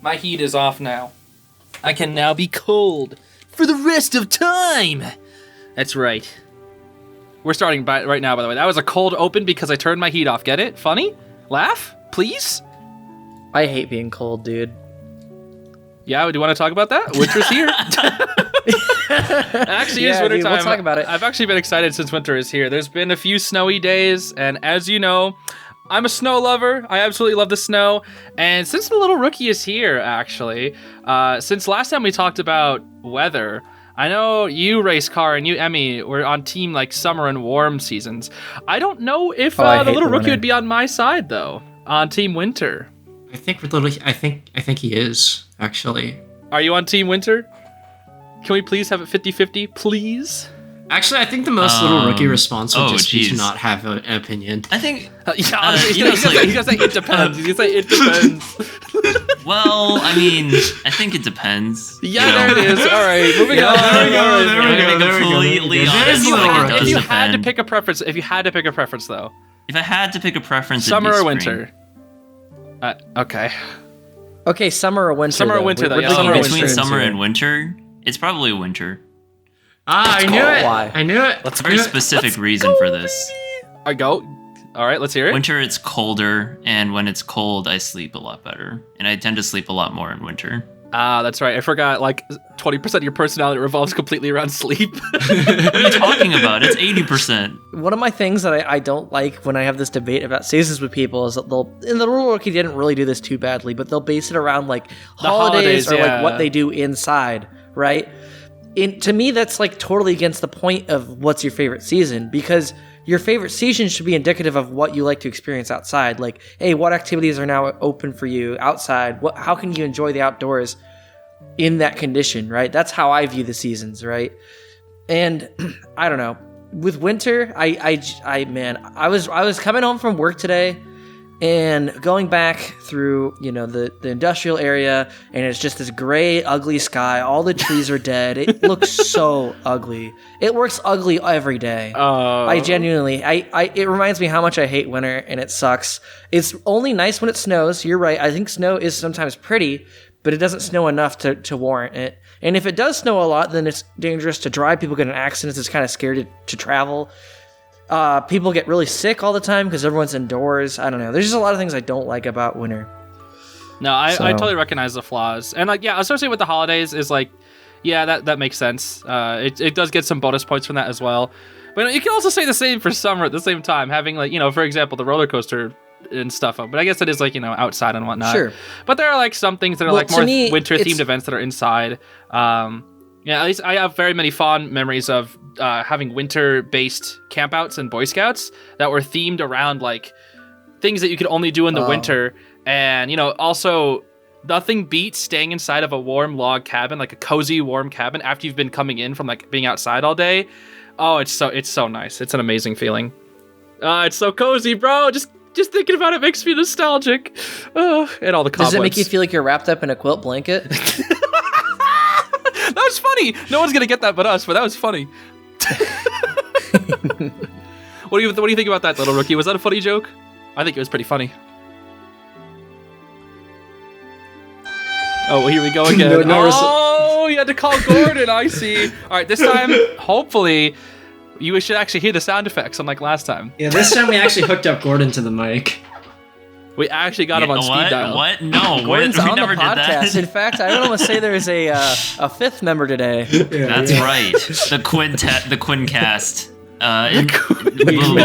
My heat is off now. I can now be cold for the rest of time. That's right. We're starting right now, by the way. That was a cold open because I turned my heat off. Get it? Funny? Laugh? Please? I hate being cold, dude. Yeah, do you want to talk about that? Winter's here. Actually, it's winter time. We'll talk about it. I've actually been excited since winter is here. There's been a few snowy days, and as you know, I'm a snow lover. I absolutely love the snow. And since the little rookie is here, actually, since last time we talked about weather, I know you, Race Car, and you, Emmy, were on team like summer and warm seasons. I don't know if the little rookie would be on my side though, on team winter. I think we're literally. I think he is actually. Are you on team winter? Can we please have it 50-50, please? Actually, I think the most little rookie response would just be to not have an opinion. I think... he's gonna say it depends. He's gonna say it depends. Well, I mean, I think it depends. Yeah, there it is. All right, moving on. There we go. If you had to pick a preference, though. If I had to pick a preference, summer or winter? Okay. Okay, summer or winter. Summer or winter, though. Between summer and winter, it's probably winter. I knew it. Why? I knew it. That's a very specific reason for this. I go. All right, let's hear it. Winter, it's colder, and when it's cold, I sleep a lot better. And I tend to sleep a lot more in winter. That's right. I forgot, like, 20% of your personality revolves completely around sleep. What are you talking about? It's 80%. One of my things that I don't like when I have this debate about seasons with people is that and the Little Rookie didn't really do this too badly, but they'll base it around, like, holidays or, like, what they do inside, right? To me, that's, like, totally against the point of what's your favorite season, because your favorite season should be indicative of what you like to experience outside. Like, hey, what activities are now open for you outside? How can you enjoy the outdoors in that condition, right? That's how I view the seasons, right? And I don't know. With winter, I was coming home from work today and going back through, the industrial area, and it's just this gray, ugly sky. All the trees are dead. It looks so ugly. It looks ugly every day. I genuinely, it reminds me how much I hate winter, and it sucks. It's only nice when it snows. You're right. I think snow is sometimes pretty, but it doesn't snow enough to warrant it. And if it does snow a lot, then it's dangerous to drive. People get in accidents. It's kind of scary to travel. People get really sick all the time because everyone's indoors. I don't know. There's just a lot of things I don't like about winter. No, I totally recognize the flaws. And, like, yeah, associated with the holidays is, like, yeah, that makes sense. It does get some bonus points from that as well. But you can also say the same for summer at the same time, having, like, for example, the roller coaster and stuff. But I guess it is, like, outside and whatnot. Sure. But there are, like, some things that are, like, more winter-themed events that are inside. Yeah, at least I have very many fond memories of having winter-based campouts and Boy Scouts that were themed around, like, things that you could only do in the winter. And, also, nothing beats staying inside of a warm log cabin, like a cozy, warm cabin, after you've been coming in from, like, being outside all day. Oh, it's so nice. It's an amazing feeling. It's so cozy, bro. Just thinking about it makes me nostalgic. And all the cobwebs. Does it make you feel like you're wrapped up in a quilt blanket? That was funny. No one's gonna get that but us, but that was funny. What do you think about that, little rookie? Was that a funny joke? I think it was pretty funny. Oh, well, here we go again. You had to call Gordon. I see. All right, this time, hopefully, you should actually hear the sound effects, unlike last time. Yeah, this time we actually hooked up Gordon to the mic. We actually got him on speed dial. What? No, Gordon's we on never the podcast. did that. In fact, I would almost say there is a fifth member today. That's right. The Quincast.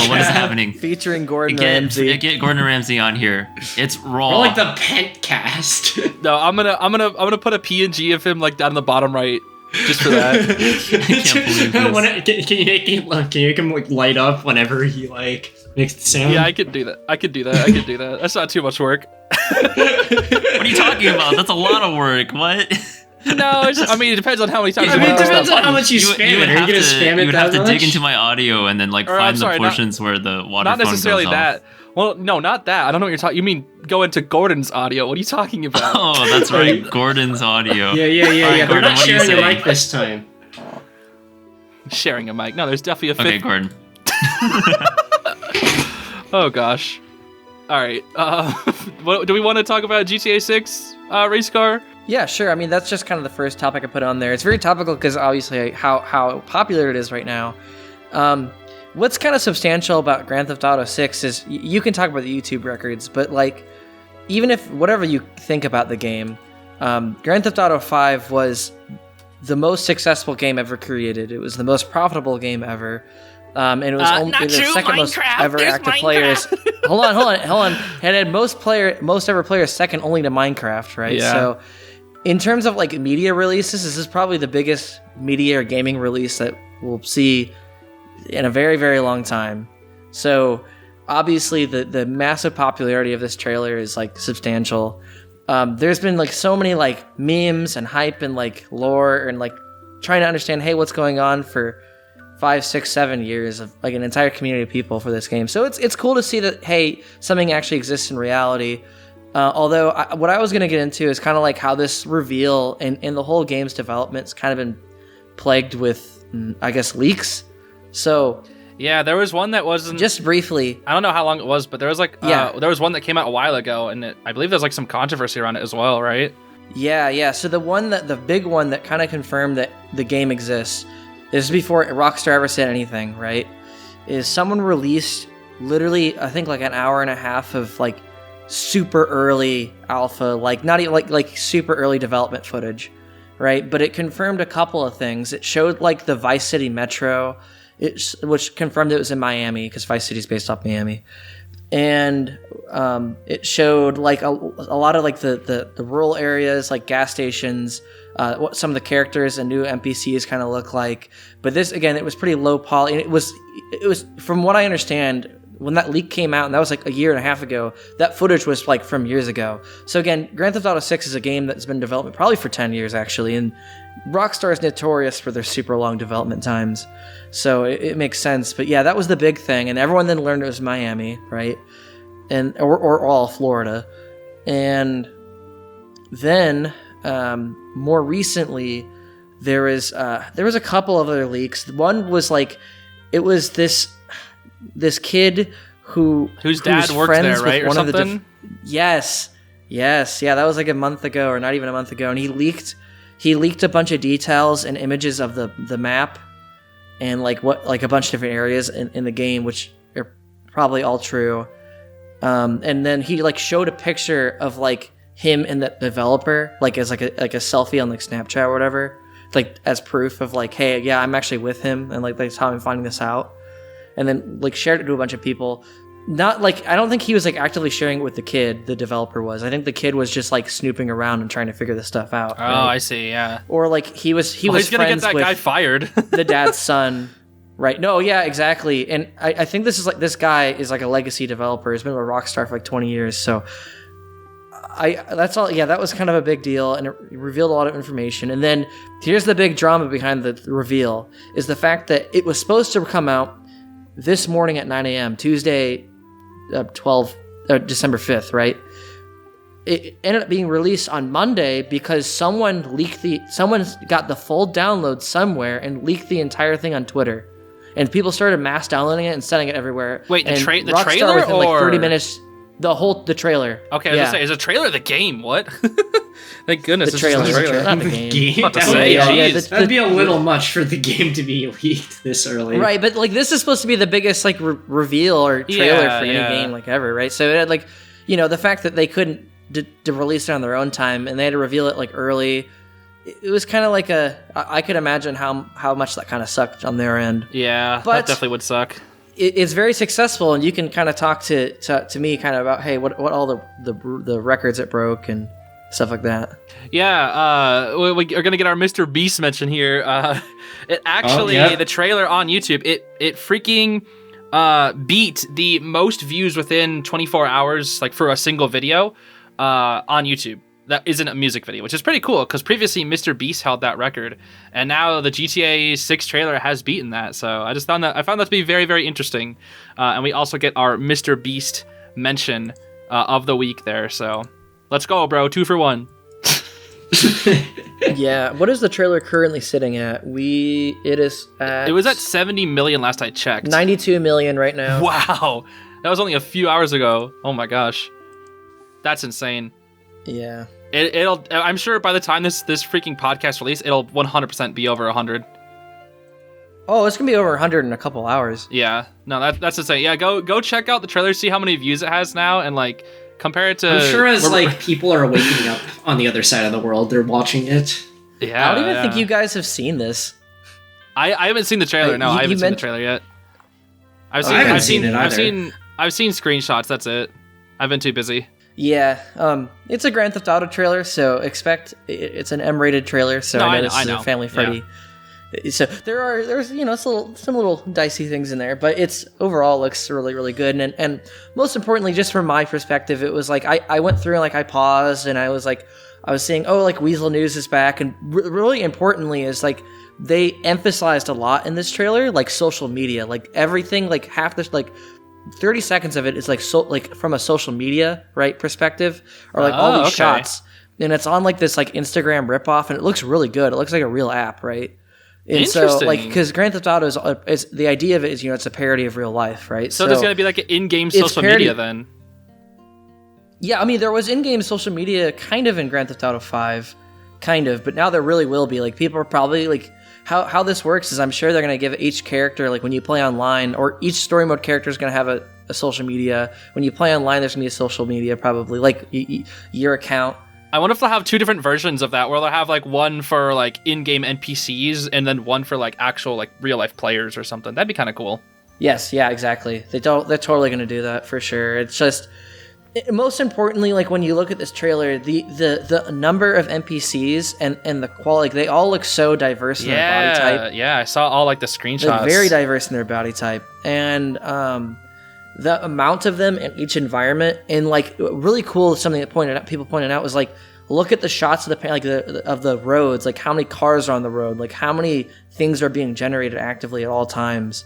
What is happening? Featuring Gordon Ramsay. Get Gordon Ramsay on here. It's raw. We're like the Pentcast. No, I'm gonna put a PNG of him, like, down in the bottom right, just for that. I can't believe this. Can you make him, like, light up whenever he, like, makes the sound? Yeah, I could do that. That's not too much work. What are you talking about? That's a lot of work. What? No, it depends on how many times. It depends on how much you spam it. You would have to dig into my my audio and then, like, find the portions where the water. Not necessarily goes that. off. Well, no, not that. I don't know what you're talking. You mean go into Gordon's audio? What are you talking about? Oh, that's right, Gordon's audio. Yeah. Right, They're Gordon, not what do you sharing a say? mic this time. Sharing a mic. No, there's definitely a fifth. Okay, Gordon. Oh gosh. All right. What do we want to talk about? GTA 6? race car? Yeah, sure. I mean, that's just kind of the first topic I put on there. It's very topical because obviously how popular it is right now. What's kind of substantial about Grand Theft Auto 6 is you can talk about the YouTube records, but like, even if whatever you think about the game, Grand Theft Auto 5 was the most successful game ever created. It was the most profitable game ever. And it was only the second most ever active players. hold on. It had most ever players second only to Minecraft, right? Yeah. So in terms of like media releases, this is probably the biggest media or gaming release that we'll see in a very, very long time. So obviously the massive popularity of this trailer is like substantial. There's been like so many like memes and hype and like lore and like trying to understand, hey, what's going on for 5, 6, 7 years of like an entire community of people for this game. So it's cool to see that, hey, something actually exists in reality. Although what I was going to get into is kind of like how this reveal and the whole game's development's kind of been plagued with, I guess, leaks. So yeah, there was one that wasn't... Just briefly. I don't know how long it was, but there was like... there was one that came out a while ago, and I believe there's like some controversy around it as well, right? Yeah. So the big one that kind of confirmed that the game exists, this is before Rockstar ever said anything, right? Is someone released literally, I think like an hour and a half of like super early alpha, like not even like super early development footage, right? But it confirmed a couple of things. It showed like the Vice City Metro, which confirmed it was in Miami because Vice City is based off Miami, and it showed like a lot of like the rural areas, like gas stations, what some of the characters and new NPCs kind of look like. But this, again, it was pretty low poly, and it was from what I understand, when that leak came out, and that was like a year and a half ago, that footage was like from years ago. So again, Grand Theft Auto 6 is a game that's been in development probably for 10 years actually, and Rockstar is notorious for their super long development times. So it makes sense. But yeah, that was the big thing, and everyone then learned it was Miami, right? And or all Florida. And then more recently, there was a couple of other leaks. One was like, it was this kid whose dad worked there, right, or something? Yes, yeah, that was like a month ago, or not even a month ago, and he leaked a bunch of details and images of the map, and like a bunch of different areas in the game, which are probably all true. And then he like showed a picture of like him and the developer, like as like a selfie on like Snapchat or whatever, like as proof of like, hey, yeah, I'm actually with him, and like that's how I'm finding this out. And then like shared it to a bunch of people. Not like, I don't think he was like actively sharing it with the kid, the developer was. I think the kid was just like snooping around and trying to figure this stuff out. Oh, right? I see, yeah. Or like he was he's gonna get that guy fired. The dad's son. Right. No, yeah, exactly. And I think this guy is like a legacy developer. He's been with Rockstar for like 20 years. So that's all. Yeah, that was kind of a big deal, and it revealed a lot of information. And then here's the big drama behind the reveal is the fact that it was supposed to come out this morning at 9 a.m., Tuesday, December 5th, right? It ended up being released on Monday because someone got the full download somewhere and leaked the entire thing on Twitter. And people started mass downloading it and sending it everywhere. Wait, the Rockstar trailer within or like 30 minutes? The trailer. Okay, I was gonna say, is a trailer the game? What? Thank goodness, the trailer. It's just a trailer. Not the game. That'd be a little much for the game to be leaked this early. Right, but like this is supposed to be the biggest like reveal or trailer for any game like ever, right? So it had like, the fact that they couldn't to release it on their own time and they had to reveal it like early. It was kind of like I could imagine how much that kind of sucked on their end. Yeah, but that definitely would suck. It's very successful, and you can kind of talk to me kind of about, hey, what all the records it broke and stuff like that. Yeah, we are gonna get our Mr. Beast mention here. It actually, the trailer on YouTube, it freaking beat the most views within 24 hours, like for a single video, on YouTube. That isn't a music video, which is pretty cool because previously Mr. Beast held that record, and now the GTA 6 trailer has beaten that. So I found that to be very, very interesting. And we also get our Mr. Beast mention of the week there. So let's go, bro. 2 for 1. Yeah. What is the trailer currently sitting at? It was at 70 million last I checked. 92 million right now. Wow, that was only a few hours ago. Oh my gosh, that's insane. Yeah. It'll. I'm sure by the time this freaking podcast release, it'll 100% be over 100. Oh, it's gonna be over 100 in a couple hours. Yeah, no, that's insane. Yeah, go check out the trailer, see how many views it has now, and like compare it to. I'm sure as like people are waking up on the other side of the world, they're watching it. Yeah, I don't even think you guys have seen this. I haven't seen the trailer. No, I haven't seen the trailer yet. I've seen screenshots. That's it. I've been too busy. Yeah, it's a Grand Theft Auto trailer, so expect it's an M-rated trailer. So I know this is a family friendly. Yeah. So there's some little dicey things in there, but it's overall looks really, really good. And most importantly, just from my perspective, it was like I went through and like I paused and I was seeing, oh, like Weasel News is back, and really importantly is like they emphasized a lot in this trailer, like social media, like everything, like half this, like 30 seconds of it is like like from a social media perspective, or like all these shots, and it's on like this like Instagram ripoff, and it looks really good. It looks like a real app, right? And so, like, because Grand Theft Auto is the idea of it is, it's a parody of real life, right? So there's going to be like an in-game social media then. Yeah, I mean, there was in-game social media kind of in Grand Theft Auto 5, kind of, but now there really will be. Like, people are probably, like, how this works is I'm sure they're going to give each character, like, when you play online, or each story mode character is going to have a social media. When you play online, there's going to be a social media, probably, like, your account. I wonder if they'll have two different versions of that, where they'll have like one for like in-game NPCs and then one for like actual like real-life players or something. That'd be kind of cool. Yes, yeah, exactly. They're totally going to do that for sure. It's just, most importantly, like when you look at this trailer, the number of NPCs and the quality, like, they all look so diverse in their body type. Yeah, I saw all like the screenshots. They're very diverse in their body type, and the amount of them in each environment, and like really cool, something that people pointed out was like, look at the shots of the roads, like how many cars are on the road, like how many things are being generated actively at all times.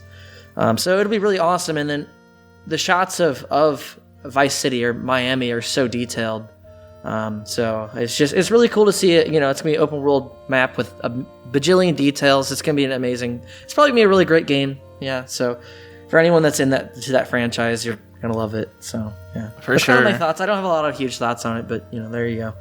So it'll be really awesome. And then the shots of Vice City or Miami are so detailed. So it's really cool to see it. It's gonna be an open world map with a bajillion details. It's probably gonna be a really great game. Yeah. So for anyone that's to that franchise, you're gonna love it. So yeah, for sure. Kind of my thoughts. I don't have a lot of huge thoughts on it, but there you go.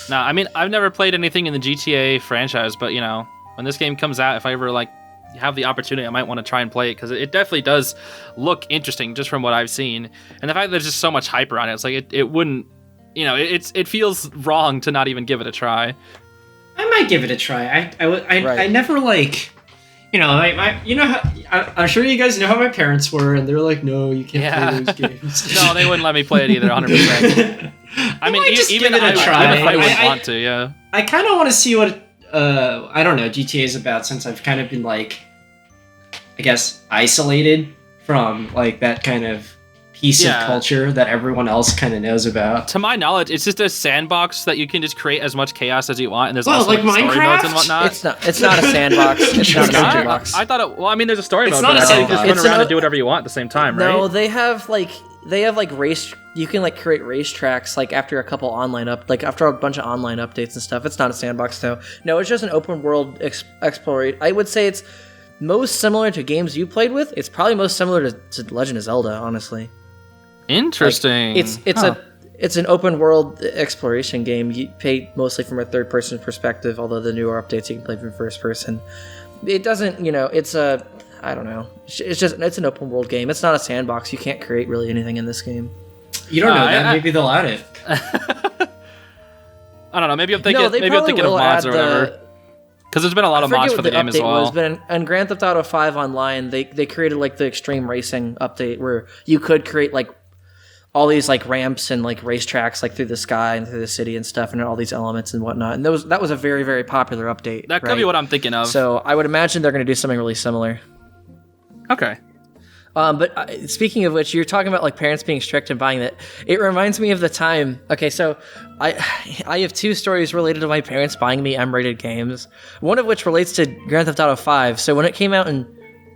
No, I mean, I've never played anything in the GTA franchise, but when this game comes out, if I ever like have the opportunity, I might want to try and play it, because it definitely does look interesting just from what I've seen, and the fact that there's just so much hype around it, it's like it wouldn't, it feels wrong to not even give it a try. I might give it a try. I never like. I'm sure you guys know how my parents were, and they're like, "No, you can't play those games." No, they wouldn't let me play it either, 100%. I mean, even if I would want to, yeah. I kind of want to see what I don't know, GTA is about, since I've kind of been like, I guess, isolated from like that kind of piece of culture that everyone else kind of knows about. To my knowledge, it's just a sandbox that you can just create as much chaos as you want, and there's also like story Minecraft? modes and whatnot. It's not a sandbox. It's not a sandbox. I thought it. Well, I mean, there's a story It's mode, not but a I think you just sandbox. run around and do whatever you want at the same time, right? No, they have like race. You can like create racetracks like after a couple after a bunch of online updates and stuff. It's not a sandbox though. No, it's just an open world exploration. I would say it's most similar to games you played with. It's probably most similar to Legend of Zelda, honestly. Interesting. Like, it's an open world exploration game. You play mostly from a third person perspective, although the newer updates you can play from first person. It doesn't, it's a, I don't know. It's an open world game. It's not a sandbox. You can't create really anything in this game. You don't know that. Maybe they'll add it. I don't know. Maybe I'm thinking of mods or whatever. Because there's been a lot of mods for the game as well. But in Grand Theft Auto 5 Online, they created like the extreme racing update where you could create like all these like ramps and like racetracks like through the sky and through the city and stuff, and all these elements and whatnot. And that was a very, very popular update. That could be what I'm thinking of. So I would imagine they're going to do something really similar. Okay. But speaking of which, you're talking about like parents being strict and buying that. It reminds me of the time. Okay, so I have two stories related to my parents buying me M-rated games. One of which relates to Grand Theft Auto 5. So when it came out in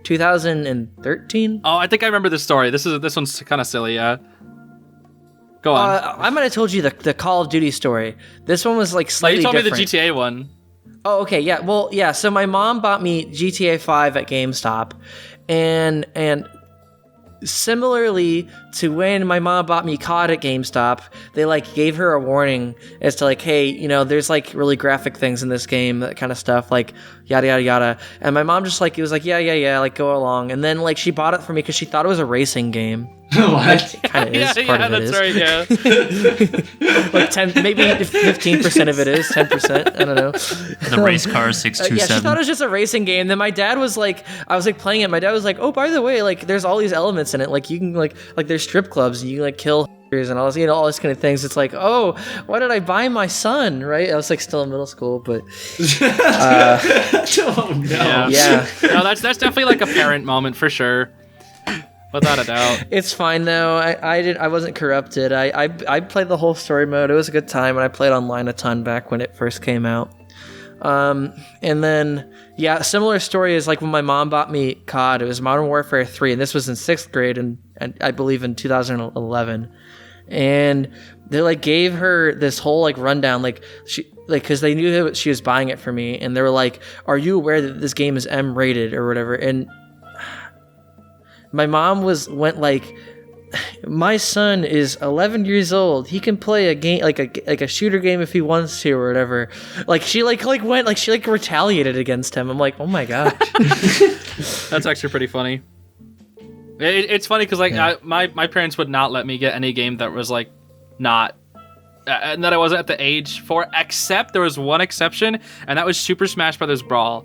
2013. Oh, I think I remember this story. This one's kind of silly. Yeah. Go on. I might have told you the Call of Duty story. This one was like slightly different. You told me the GTA one. Oh, okay, yeah. Well, yeah. So my mom bought me GTA 5 at GameStop, and similarly to when my mom bought me COD at GameStop, they like gave her a warning as to like, hey, you know, there's like really graphic things in this game, that kind of stuff, like yada yada yada. And my mom just like, it was like, yeah, like go along. And then like she bought it for me because she thought it was a racing game. What? Kind of is. Part of it that's is. right. Yeah. Like 10, maybe 15% of it is 10%. I don't know. The race car 627. Yeah, she thought it was just a racing game. Then my dad was like, I was like playing it. My dad was like, oh, by the way, like there's all these elements in it. Like you can like there's strip clubs and you can like kill and all this, you know, all this kind of things. It's like, oh, why did I buy my son? Right? I was like still in middle school, but Oh no. yeah. No, that's definitely like a parent moment for sure. Without a doubt. It's fine though. I wasn't corrupted. I played the whole story mode. It was a good time, and I played online a ton back when it first came out. And then yeah, similar story is like when my mom bought me COD. It was Modern Warfare 3, and this was in 6th grade, and I believe in 2011. And they like gave her this whole like rundown, like she like because they knew that she was buying it for me, and they were like, "Are you aware that this game is M rated or whatever?" And my mom went like, my son is 11 years old. He can play a game like a shooter game if he wants to or whatever. Like she like went like she like retaliated against him. I'm like, oh my god. That's actually pretty funny. It's funny because like my parents would not let me get any game that was like not and that I wasn't at the age for. Except there was one exception, and that was Super Smash Bros. Brawl.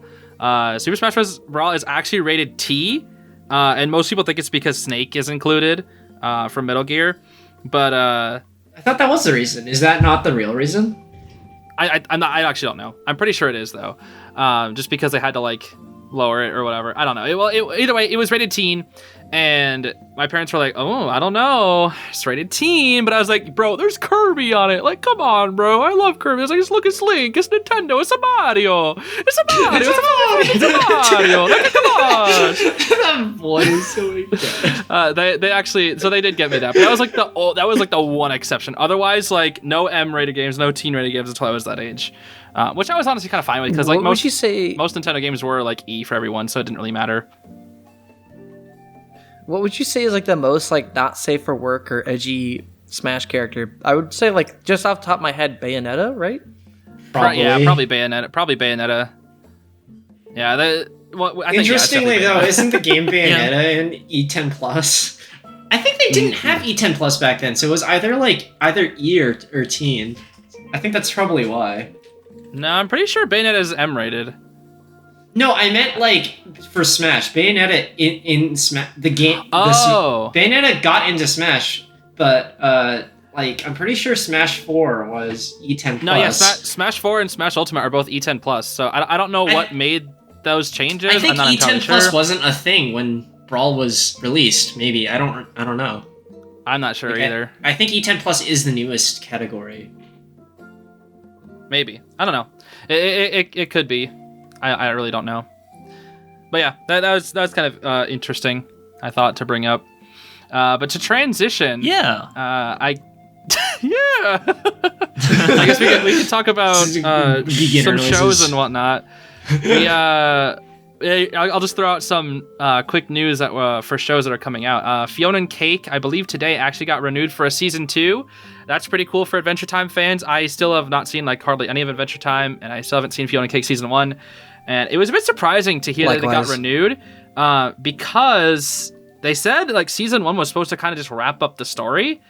Super Smash Bros. Brawl is actually rated T. And most people think it's because Snake is included from Metal Gear, but I thought that was the reason. Is that not the real reason? I actually don't know. I'm pretty sure it is though, just because they had to like lower it or whatever. I don't know. Either way, it was rated teen, and my parents were like, "Oh, I don't know, it's rated teen." But I was like, "Bro, there's Kirby on it. Like, come on, bro. I love Kirby." I was like, "Just look, it's Link. It's Nintendo. It's a Mario. It's a Mario. It's a Mario. Like, come on." That voice is so good. They actually, so they did get me that. But that was like the one exception. Otherwise, like no M-rated games, no teen-rated games until I was that age. Which I was honestly kind of fine with because like most Nintendo games were like E for everyone, so it didn't really matter. What would you say is like the most like not safe for work or edgy Smash character? I would say like just off the top of my head, Bayonetta, right? Probably Bayonetta. Yeah, I think, interestingly though, isn't the game Bayonetta in E10 Plus? I think they didn't have E10 Plus back then, so it was either E or teen. I think that's probably why. No, I'm pretty sure Bayonetta is M-rated. No, I meant like for Smash. Bayonetta in Smash the game. Oh, Bayonetta got into Smash, but like I'm pretty sure Smash 4 was E10 Plus. No, yeah, Smash 4 and Smash Ultimate are both E10 Plus. So I don't know what made those changes. I think I'm not E10 Plus sure. wasn't a thing when Brawl was released. Maybe I don't know. I'm not sure either. I think E10 Plus is the newest category. Maybe. I don't know. It could be. I really don't know. But yeah, that was kind of interesting, I thought, to bring up. But to transition, yeah, I guess we can talk about some shows and whatnot. I'll just throw out some quick news that for shows that are coming out. Fiona and Cake, I believe today, actually got renewed for a season 2. That's pretty cool for Adventure Time fans. I still have not seen like hardly any of Adventure Time, and I still haven't seen Fiona and Cake season 1. And it was a bit surprising to hear that they got renewed because they said like season 1 was supposed to kind of just wrap up the story.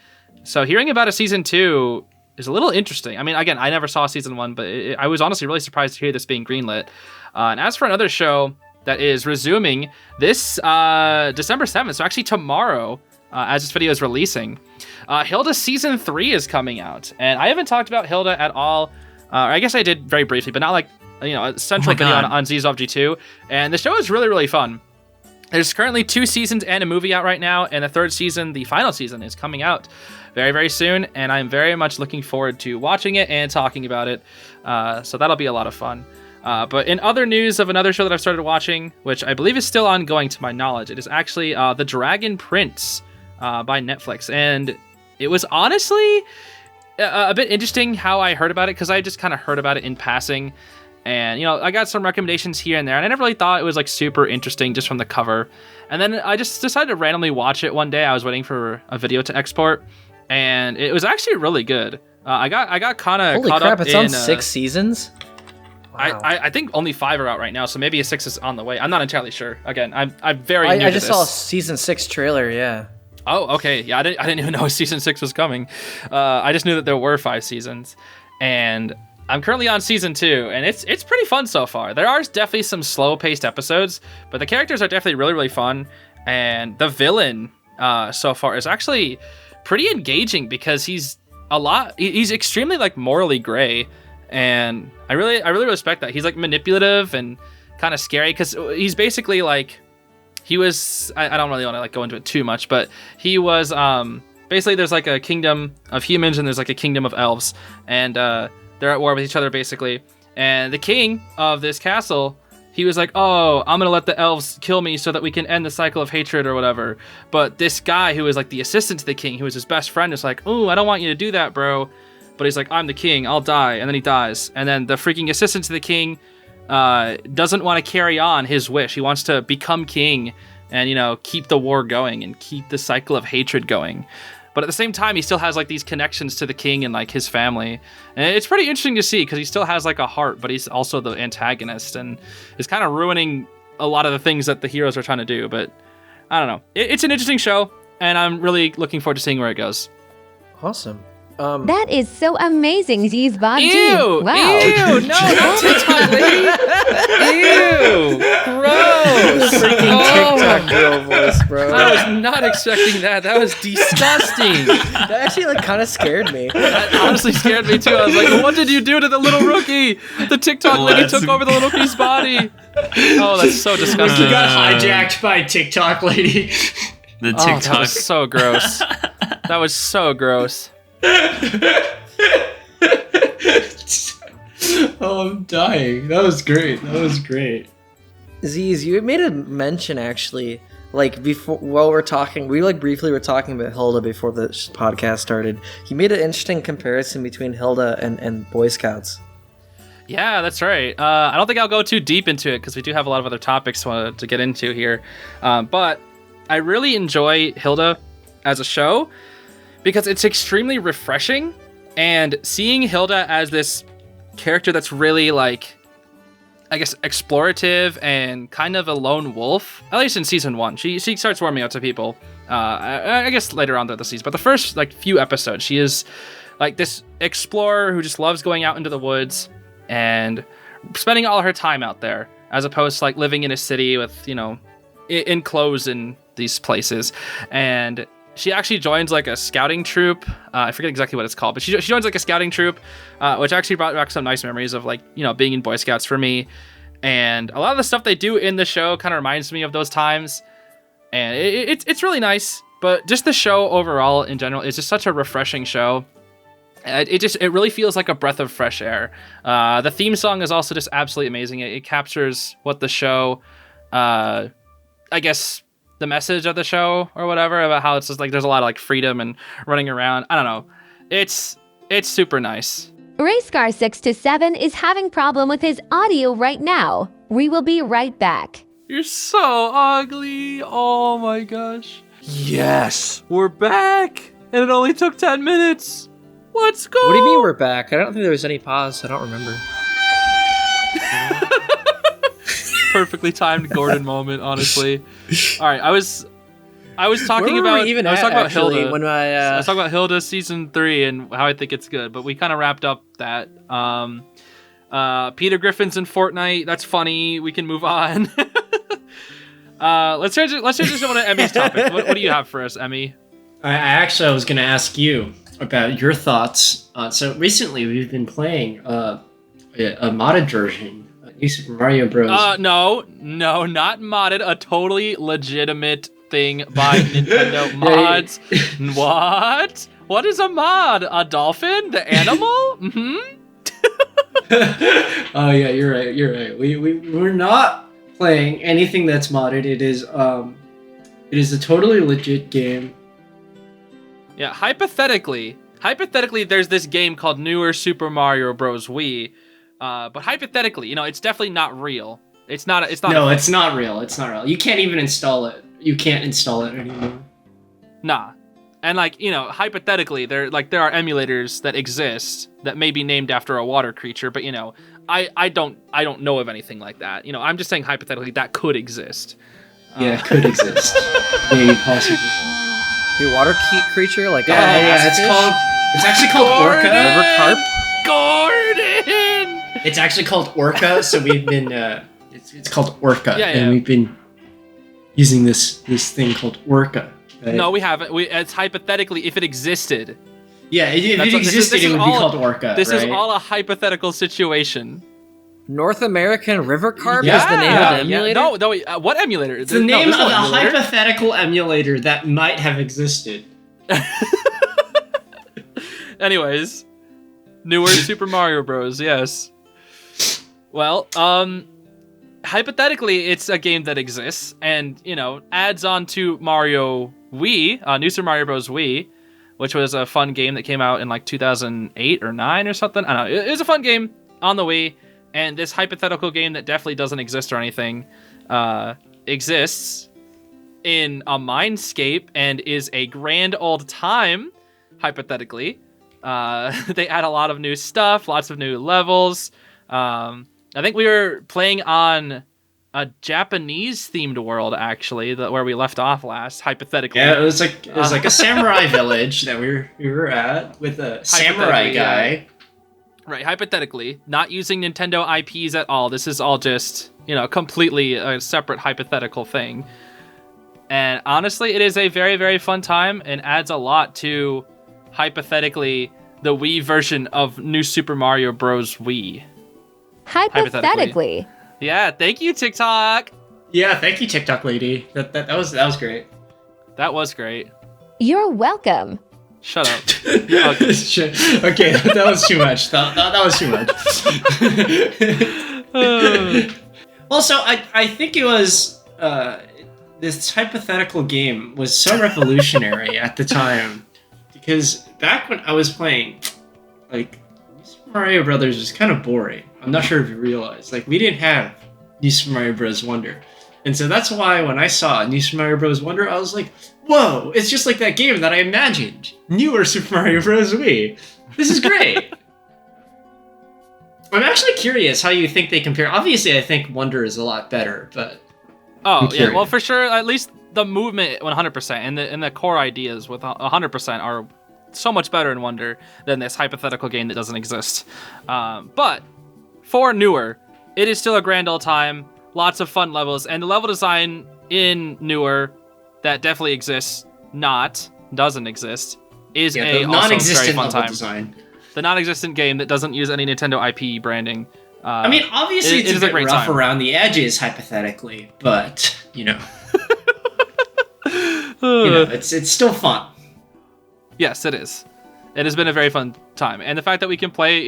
So hearing about a season 2 is a little interesting. I mean, again, I never saw season 1, but I was honestly really surprised to hear this being greenlit. And as for another show that is resuming this December 7th, so actually tomorrow, as this video is releasing, Hilda season 3 is coming out. And I haven't talked about Hilda at all. I guess I did very briefly, but not like, a central video on Zeez of G2. And the show is really, really fun. There's currently 2 seasons and a movie out right now, and the 3rd season, the final season, is coming out very, very soon, and I'm very much looking forward to watching it and talking about it, so that'll be a lot of fun. But in other news of another show that I've started watching, which I believe is still ongoing to my knowledge, it is actually The Dragon Prince by Netflix, and it was honestly a bit interesting how I heard about it, because I just kind of heard about it in passing. And, you know, I got some recommendations here and there, and I never really thought it was like super interesting just from the cover. And then I just decided to randomly watch it one day. I was waiting for a video to export, and it was actually really good. I got kind of Holy caught crap, up it's on 6 seasons? Wow. I think only 5 are out right now, so maybe a 6 is on the way. I'm not entirely sure. Again, I'm very new to I just this. saw a season 6 trailer, yeah. Oh, okay. Yeah, I didn't even know season 6 was coming. I just knew that there were 5 seasons, and I'm currently on season 2, and it's pretty fun so far. There are definitely some slow-paced episodes, but the characters are definitely really, really fun, and the villain so far is actually pretty engaging because he's extremely like morally gray, and I really respect that. He's like manipulative and kind of scary because he's basically like he was. I don't really want to like go into it too much, but he was basically there's like a kingdom of humans and there's like a kingdom of elves, and they're at war with each other basically. And the king of this castle, he was like, oh, I'm going to let the elves kill me so that we can end the cycle of hatred or whatever. But this guy who was like the assistant to the king, who was his best friend, is like, oh, I don't want you to do that, bro. But he's like, I'm the king, I'll die. And then he dies. And then the freaking assistant to the king doesn't want to carry on his wish. He wants to become king and, you know, keep the war going and keep the cycle of hatred going. But at the same time, he still has like these connections to the king and like his family. And it's pretty interesting to see because he still has like a heart, but he's also the antagonist and is kind of ruining a lot of the things that the heroes are trying to do. But I don't know. It's an interesting show, and I'm really looking forward to seeing where it goes. Awesome. That is so amazing, Zeez Bob. Ew! Wow. Ew! No, not TikTok lady! Ew! Gross! Freaking TikTok girl voice, bro. I was not expecting that. That was disgusting. That actually like kind of scared me. That honestly scared me too. I was like, what did you do to the little rookie? The TikTok lady took over the little rookie's body. Oh, that's so disgusting. You got hijacked by TikTok lady. The Oh, TikTok. that was so gross. That was so gross. Oh, I'm dying. That was great. Zeez, you made a mention actually, like before while we're talking, we like briefly were talking about Hilda before the podcast started. You made an interesting comparison between Hilda and Boy Scouts. Yeah, that's right. I don't think I'll go too deep into it because we do have a lot of other topics to get into here. But I really enjoy Hilda as a show because it's extremely refreshing, and seeing Hilda as this character that's really like, I guess, explorative and kind of a lone wolf, at least in season 1. She starts warming up to people, I guess later on throughout the season, but the first like few episodes, she is like this explorer who just loves going out into the woods and spending all her time out there, as opposed to like living in a city with, you know, enclosed in these places. And she actually joins like a scouting troop. I forget exactly what it's called, but she joins like a scouting troop, which actually brought back some nice memories of like, you know, being in Boy Scouts for me. And a lot of the stuff they do in the show kind of reminds me of those times. And it's really nice. But just the show overall in general is just such a refreshing show. It really feels like a breath of fresh air. The theme song is also just absolutely amazing. It captures what the show, I guess, the message of the show or whatever, about how it's just like there's a lot of like freedom and running around. I don't know. It's super nice. Racecar627 is having problem with his audio right now. We will be right back. You're so ugly. Oh my gosh. Yes, we're back, and it only took 10 minutes. Let's go. What do you mean we're back? I don't think there was any pause. I don't remember. Perfectly timed Gordon moment, honestly. All right, I was talking about Hilda. When I was talking about Hilda season 3 and how I think it's good, but we kind of wrapped up that. Peter Griffin's in Fortnite. That's funny. We can move on. Let's transition to Emmy's topic. What do you have for us, Emmy? I was going to ask you about your thoughts. So recently we've been playing a modded version. New Super Mario Bros. No, not modded. A totally legitimate thing by Nintendo mods. What? What is a mod? A dolphin? The animal? Mm-hmm. Oh yeah, you're right. We're not playing anything that's modded. It is a totally legit game. Yeah, hypothetically, there's this game called Newer Super Mario Bros. Wii, But hypothetically, it's definitely not real. It's not. No, it's not real. It's not real. You can't even install it. You can't install it anymore. Nah. And hypothetically, there are emulators that exist that may be named after a water creature, but I don't know of anything like that. I'm just saying hypothetically that could exist. Yeah, it could exist. Maybe possibly. The water creature, like it's actually called Orca. River carp. Gordon. It's actually called Orca. So we've been it's called Orca, and we've been using this thing called Orca. Right? No, we haven't. It's hypothetically if it existed. Yeah, if it existed, it would be called Orca. This right? is all a hypothetical situation. North American River Carp is the name of the emulator? No, what emulator? It's the name of a hypothetical emulator that might have existed. Anyways, newer Super Mario Bros. Yes. Well, hypothetically, it's a game that exists and, adds on to Mario Wii, New Super Mario Bros. Wii, which was a fun game that came out in like 2008 or 9 or something. I don't know. It was a fun game on the Wii. And this hypothetical game that definitely doesn't exist or anything exists in a mindscape and is a grand old time, hypothetically. They add a lot of new stuff, lots of new levels. I think we were playing on a Japanese-themed world, actually, where we left off last, hypothetically. Yeah, it was like a samurai village that we were at with a samurai guy. Yeah. Right, hypothetically, not using Nintendo IPs at all. This is all just, completely a separate hypothetical thing. And honestly, it is a very, very fun time and adds a lot to, hypothetically, the Wii version of New Super Mario Bros. Wii. Hypothetically. Yeah, thank you, TikTok. Yeah, thank you, TikTok lady. That was great. That was great. You're welcome. Shut up. Okay, that was too much. That was too much. Also, I think it was this hypothetical game was so revolutionary at the time because back when I was playing, like Super Mario Brothers was kind of boring. I'm not sure if you realize, like we didn't have New Super Mario Bros. Wonder. And so that's why when I saw New Super Mario Bros. Wonder, I was like, whoa, it's just like that game that I imagined. Newer Super Mario Bros. Wii. This is great. I'm actually curious how you think they compare. Obviously, I think Wonder is a lot better, but... Oh, yeah, well, for sure, at least the movement 100% and the core ideas with 100% are so much better in Wonder than this hypothetical game that doesn't exist. But for Newer, it is still a grand old time. Lots of fun levels, and the level design in Newer that definitely exists, doesn't exist, is a also very fun time. Design. The non-existent game that doesn't use any Nintendo IP branding. I mean, obviously it's a bit rough around the edges, hypothetically, but it's still fun. Yes, it is. It has been a very fun time, and the fact that we can play,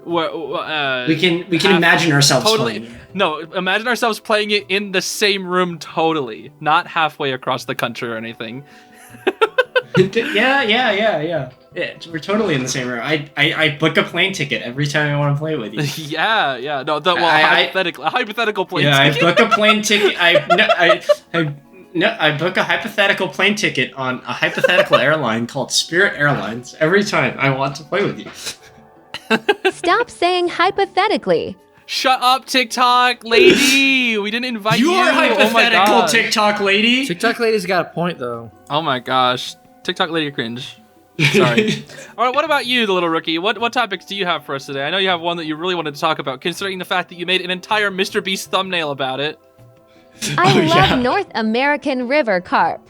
we can imagine ourselves playing it. No, imagine ourselves playing it in the same room totally, not halfway across the country or anything. Yeah, we're totally in the same room. I book a plane ticket every time I want to play with you. yeah. No, hypothetical plane ticket. Yeah, I book a plane ticket. I book a hypothetical plane ticket on a hypothetical airline called Spirit Airlines every time I want to play with you. Stop saying hypothetically. Shut up, TikTok lady. We didn't invite you. You're hypothetical, TikTok lady. TikTok lady's got a point, though. Oh my gosh. TikTok lady cringe. Sorry. All right, what about you, the little rookie? What topics do you have for us today? I know you have one that you really wanted to talk about, considering the fact that you made an entire Mr. Beast thumbnail about it. I love North American River Carp.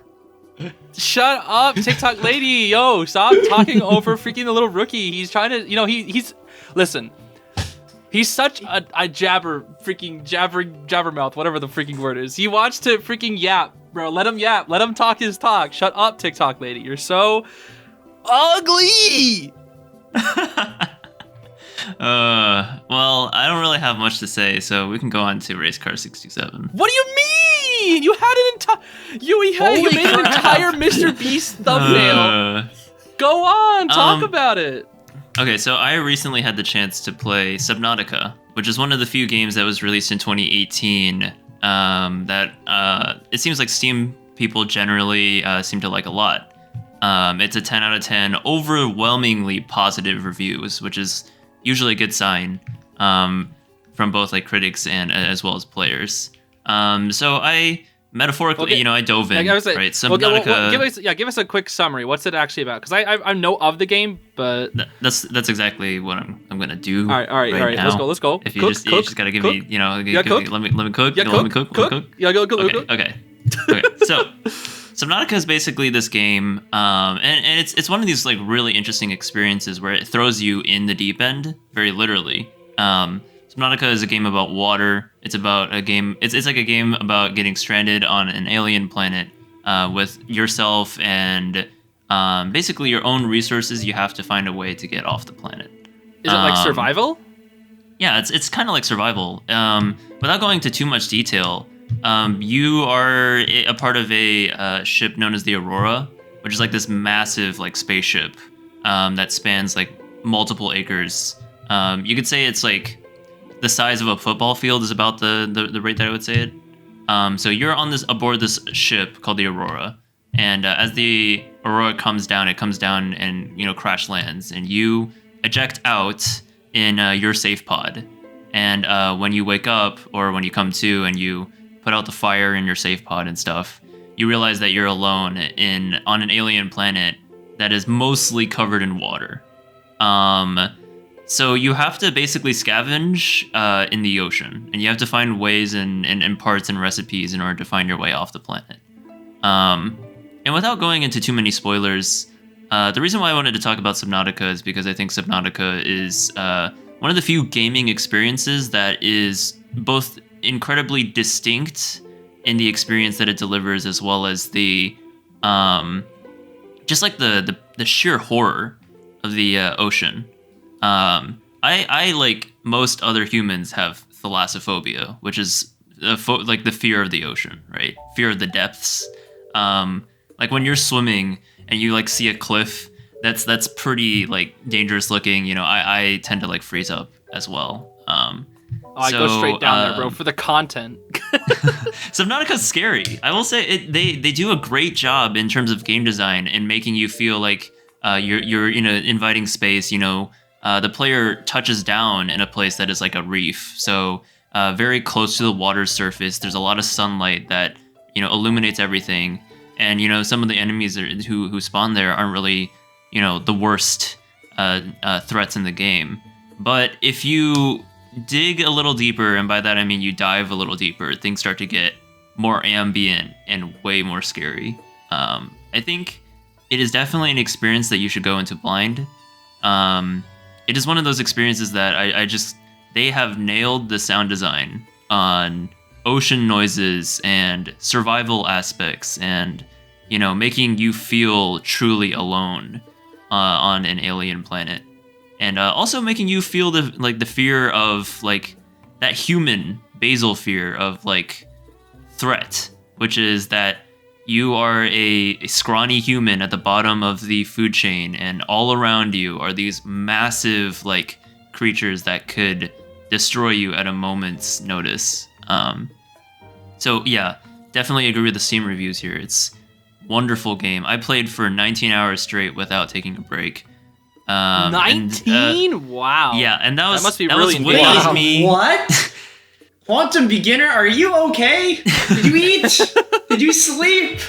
Shut up, TikTok lady. Yo, stop talking over freaking the little rookie. He's trying to, he's listen. He's such a jabbermouth, whatever the freaking word is. He wants to freaking yap, bro. Let him yap. Let him talk his talk. Shut up, TikTok lady. You're so ugly. Well, I don't really have much to say, so we can go on to Race Car 67. What do you mean? You had an entire you made an entire Mr. Beast thumbnail. Go on, talk about it. Okay, so I recently had the chance to play Subnautica, which is one of the few games that was released in 2018 that it seems like Steam people generally seem to like a lot. It's a 10 out of 10, overwhelmingly positive reviews, which is usually a good sign from both like critics and as well as players. So I metaphorically, I dove in, right? Subnautica. Give us a quick summary. What's it actually about? Because I know of the game, but that's exactly what I'm gonna do. All right. Now. Let's go. If you just gotta give me, let me cook. Let me cook. Yeah, go. Okay. So Subnautica is basically this game, and it's one of these like really interesting experiences where it throws you in the deep end, very literally. Subnautica is a game about water. It's about a game. It's like a game about getting stranded on an alien planet with yourself and basically your own resources. You have to find a way to get off the planet. Is it like survival? Yeah, it's kind of like survival. Without going into too much detail, you are a part of a ship known as the Aurora, which is like this massive like spaceship that spans like multiple acres. You could say it's like the size of a football field is about the rate that I would say it. So you're on aboard this ship called the Aurora, and as the Aurora comes down, it comes down and crash lands, and you eject out in your safe pod. And when you wake up or when you come to and you put out the fire in your safe pod and stuff, you realize that you're alone on an alien planet that is mostly covered in water. So you have to basically scavenge in the ocean, and you have to find ways and parts and recipes in order to find your way off the planet. And without going into too many spoilers, the reason why I wanted to talk about Subnautica is because I think Subnautica is one of the few gaming experiences that is both incredibly distinct in the experience that it delivers, as well as the just like the sheer horror of the ocean. I like most other humans have thalassophobia, which is like the fear of the ocean, right? Fear of the depths. Like when you're swimming and you like see a cliff that's pretty like dangerous looking, I tend to like freeze up as well. I go straight down there, bro, for the content. Subnautica's scary. I will say they do a great job in terms of game design and making you feel like you're inviting space. The player touches down in a place that is like a reef, so very close to the water surface. There's a lot of sunlight that illuminates everything, and some of the enemies who spawn there aren't really the worst threats in the game. But if you dig a little deeper, and by that I mean you dive a little deeper, things start to get more ambient and way more scary. I think it is definitely an experience that you should go into blind. It is one of those experiences that they have nailed the sound design on ocean noises and survival aspects and, making you feel truly alone on an alien planet. And also making you feel the fear of like that human basal fear of like threat, which is that you are a scrawny human at the bottom of the food chain, and all around you are these massive like creatures that could destroy you at a moment's notice. So yeah, definitely agree with the Steam reviews here. It's a wonderful game. I played for 19 hours straight without taking a break. 19? Wow. Yeah, and that must be really wow. Me. What? Quantum beginner, are you okay? Did you eat? Did you sleep?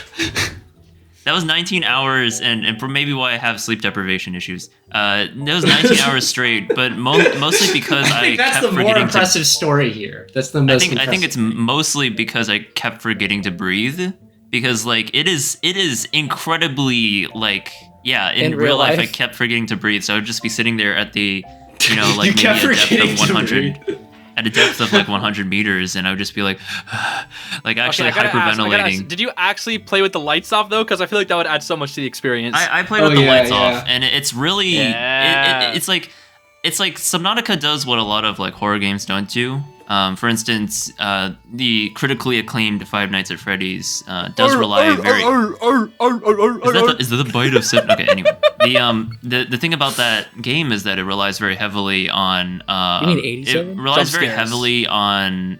That was 19 hours, and maybe why I have sleep deprivation issues. That was 19 hours straight, but mostly because I think that's the more impressive story here. That's the most. I think it's mostly because I kept forgetting to breathe, because like it is incredibly like in real life I kept forgetting to breathe, so I would just be sitting there at the like maybe a depth of 100. At a depth of like 100 meters, and I would just be like actually hyperventilating. Did you actually play with the lights off though? Because I feel like that would add so much to the experience. I played with the lights off, and it's really it's like Subnautica does what a lot of like horror games don't do. For instance, the critically acclaimed Five Nights at Freddy's does rely very. Is that the bite of Sip? Okay, anyway, the thing about that game is that it relies very heavily on. You mean 87? It relies very heavily on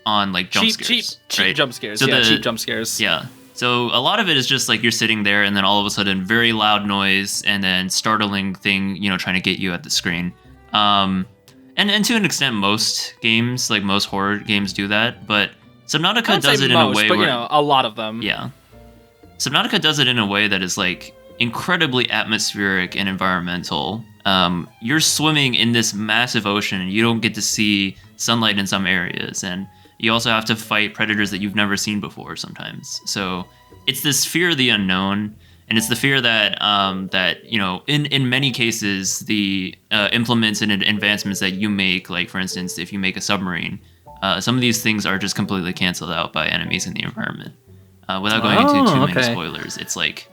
like jump scares, cheap right? jump scares. So Cheap jump scares. Yeah. So a lot of it is just like you're sitting there, and then all of a sudden, very loud noise, and then startling thing, trying to get you at the screen. And to an extent, most games, like most horror games, do that. But Subnautica does it in a way but, where a lot of them. Yeah, Subnautica does it in a way that is like incredibly atmospheric and environmental. You're swimming in this massive ocean, and you don't get to see sunlight in some areas, and you also have to fight predators that you've never seen before sometimes. So it's this fear of the unknown. And it's the fear that in many cases, the implements and advancements that you make, like for instance, if you make a submarine, some of these things are just completely canceled out by enemies in the environment. Without going into too many spoilers, it's like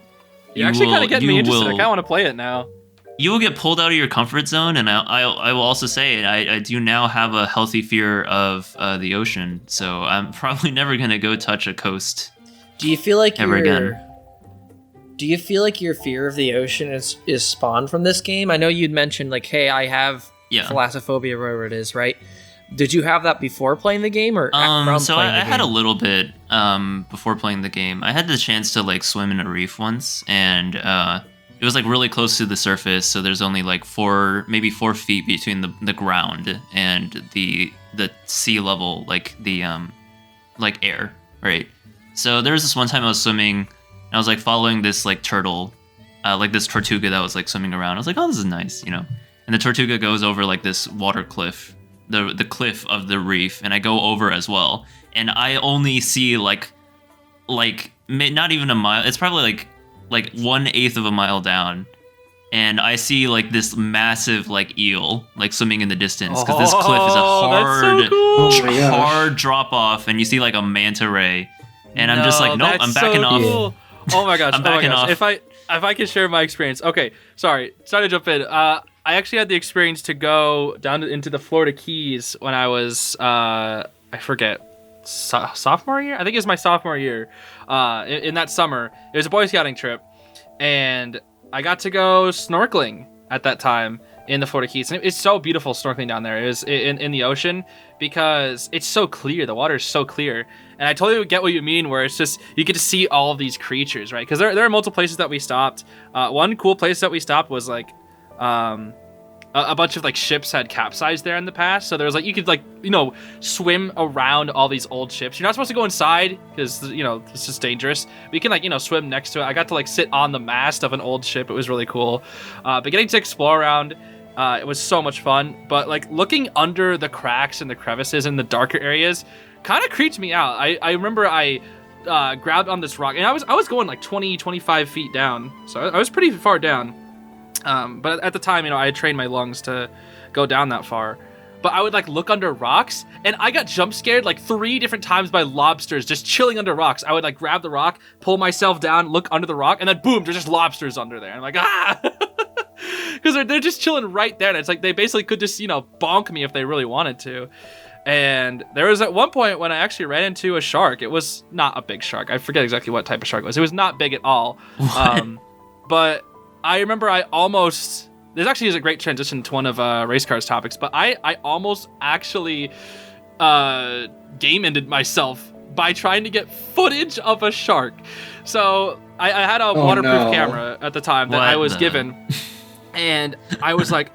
you actually kind of get me interested. I kind of want to play it now. You will get pulled out of your comfort zone, and I will also say I do now have a healthy fear of the ocean, so I'm probably never gonna go touch a coast. Do you feel like ever again? Do you feel like your fear of the ocean is spawned from this game? I know you'd mentioned like, hey, I have thalassophobia, whatever it is, right? Did you have that before playing the game, or so I had a little bit before playing the game. I had the chance to like swim in a reef once, and it was like really close to the surface. So there's only like 4 feet between the ground and the sea level, like the like air, right? So there was this one time I was swimming. I was like following this like turtle, like this tortuga that was like swimming around. I was like, oh, this is nice, And the tortuga goes over like this water cliff, the cliff of the reef, and I go over as well. And I only see like not even a mile. It's probably like 1/8 of a mile down, and I see like this massive like eel like swimming in the distance because this cliff is a hard drop off, and you see like a manta ray, and I'm just like, nope, I'm backing off. Cool. Oh my gosh! I'm backing off. If I can share my experience, okay. Sorry to jump in. I actually had the experience to go down into the Florida Keys when I was I forget sophomore year. I think it was my sophomore year. In that summer, it was a Boy Scouting trip, and I got to go snorkeling at that time in the Florida Keys. And it's so beautiful snorkeling down there. It was in the ocean because it's so clear. The water is so clear. And I totally get what you mean, where it's just, you get to see all of these creatures, right? Because there are multiple places that we stopped. One cool place that we stopped was like, a bunch of like ships had capsized there in the past. So there was like, you could like, swim around all these old ships. You're not supposed to go inside because, it's just dangerous. But you can like, swim next to it. I got to like sit on the mast of an old ship. It was really cool. But getting to explore around, it was so much fun. But like looking under the cracks and the crevices and the darker areas kind of creeped me out. I remember I grabbed on this rock, and I was going like 20, 25 feet down. So I was pretty far down. But at the time, I had trained my lungs to go down that far. But I would like look under rocks, and I got jump scared like 3 different times by lobsters just chilling under rocks. I would like grab the rock, pull myself down, look under the rock, and then boom, there's just lobsters under there. I'm like, ah! Because they're just chilling right there, and it's like they basically could just, bonk me if they really wanted to. And there was at one point when I actually ran into a shark. It was not a big shark. I forget exactly what type of shark it was. It was not big at all. But I remember this actually is a great transition to one of Race Cars topics, but I almost actually game-ended myself by trying to get footage of a shark. So I had a waterproof camera at the time that I was given. And I was like,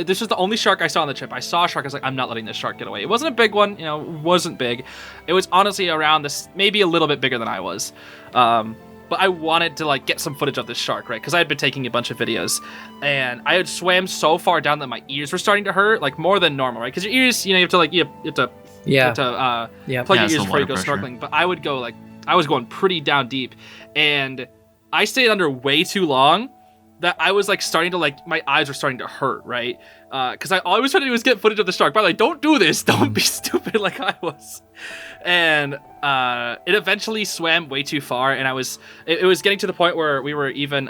this is the only shark I saw on the trip. I saw a shark. I was like, I'm not letting this shark get away. It wasn't a big one, it wasn't big. It was honestly around this, maybe a little bit bigger than I was. But I wanted to like get some footage of this shark, right? Because I had been taking a bunch of videos, and I had swam so far down that my ears were starting to hurt, like more than normal, right? Because your ears, you have to like, you have to plug your ears before you go snorkeling. But I would go like, I was going pretty down deep, and I stayed under way too long. That I was like starting to like, my eyes were starting to hurt, right? Because all I was trying to do was get footage of the shark. But like, don't do this. Don't be stupid like I was. And it eventually swam way too far, and it was getting to the point where we were even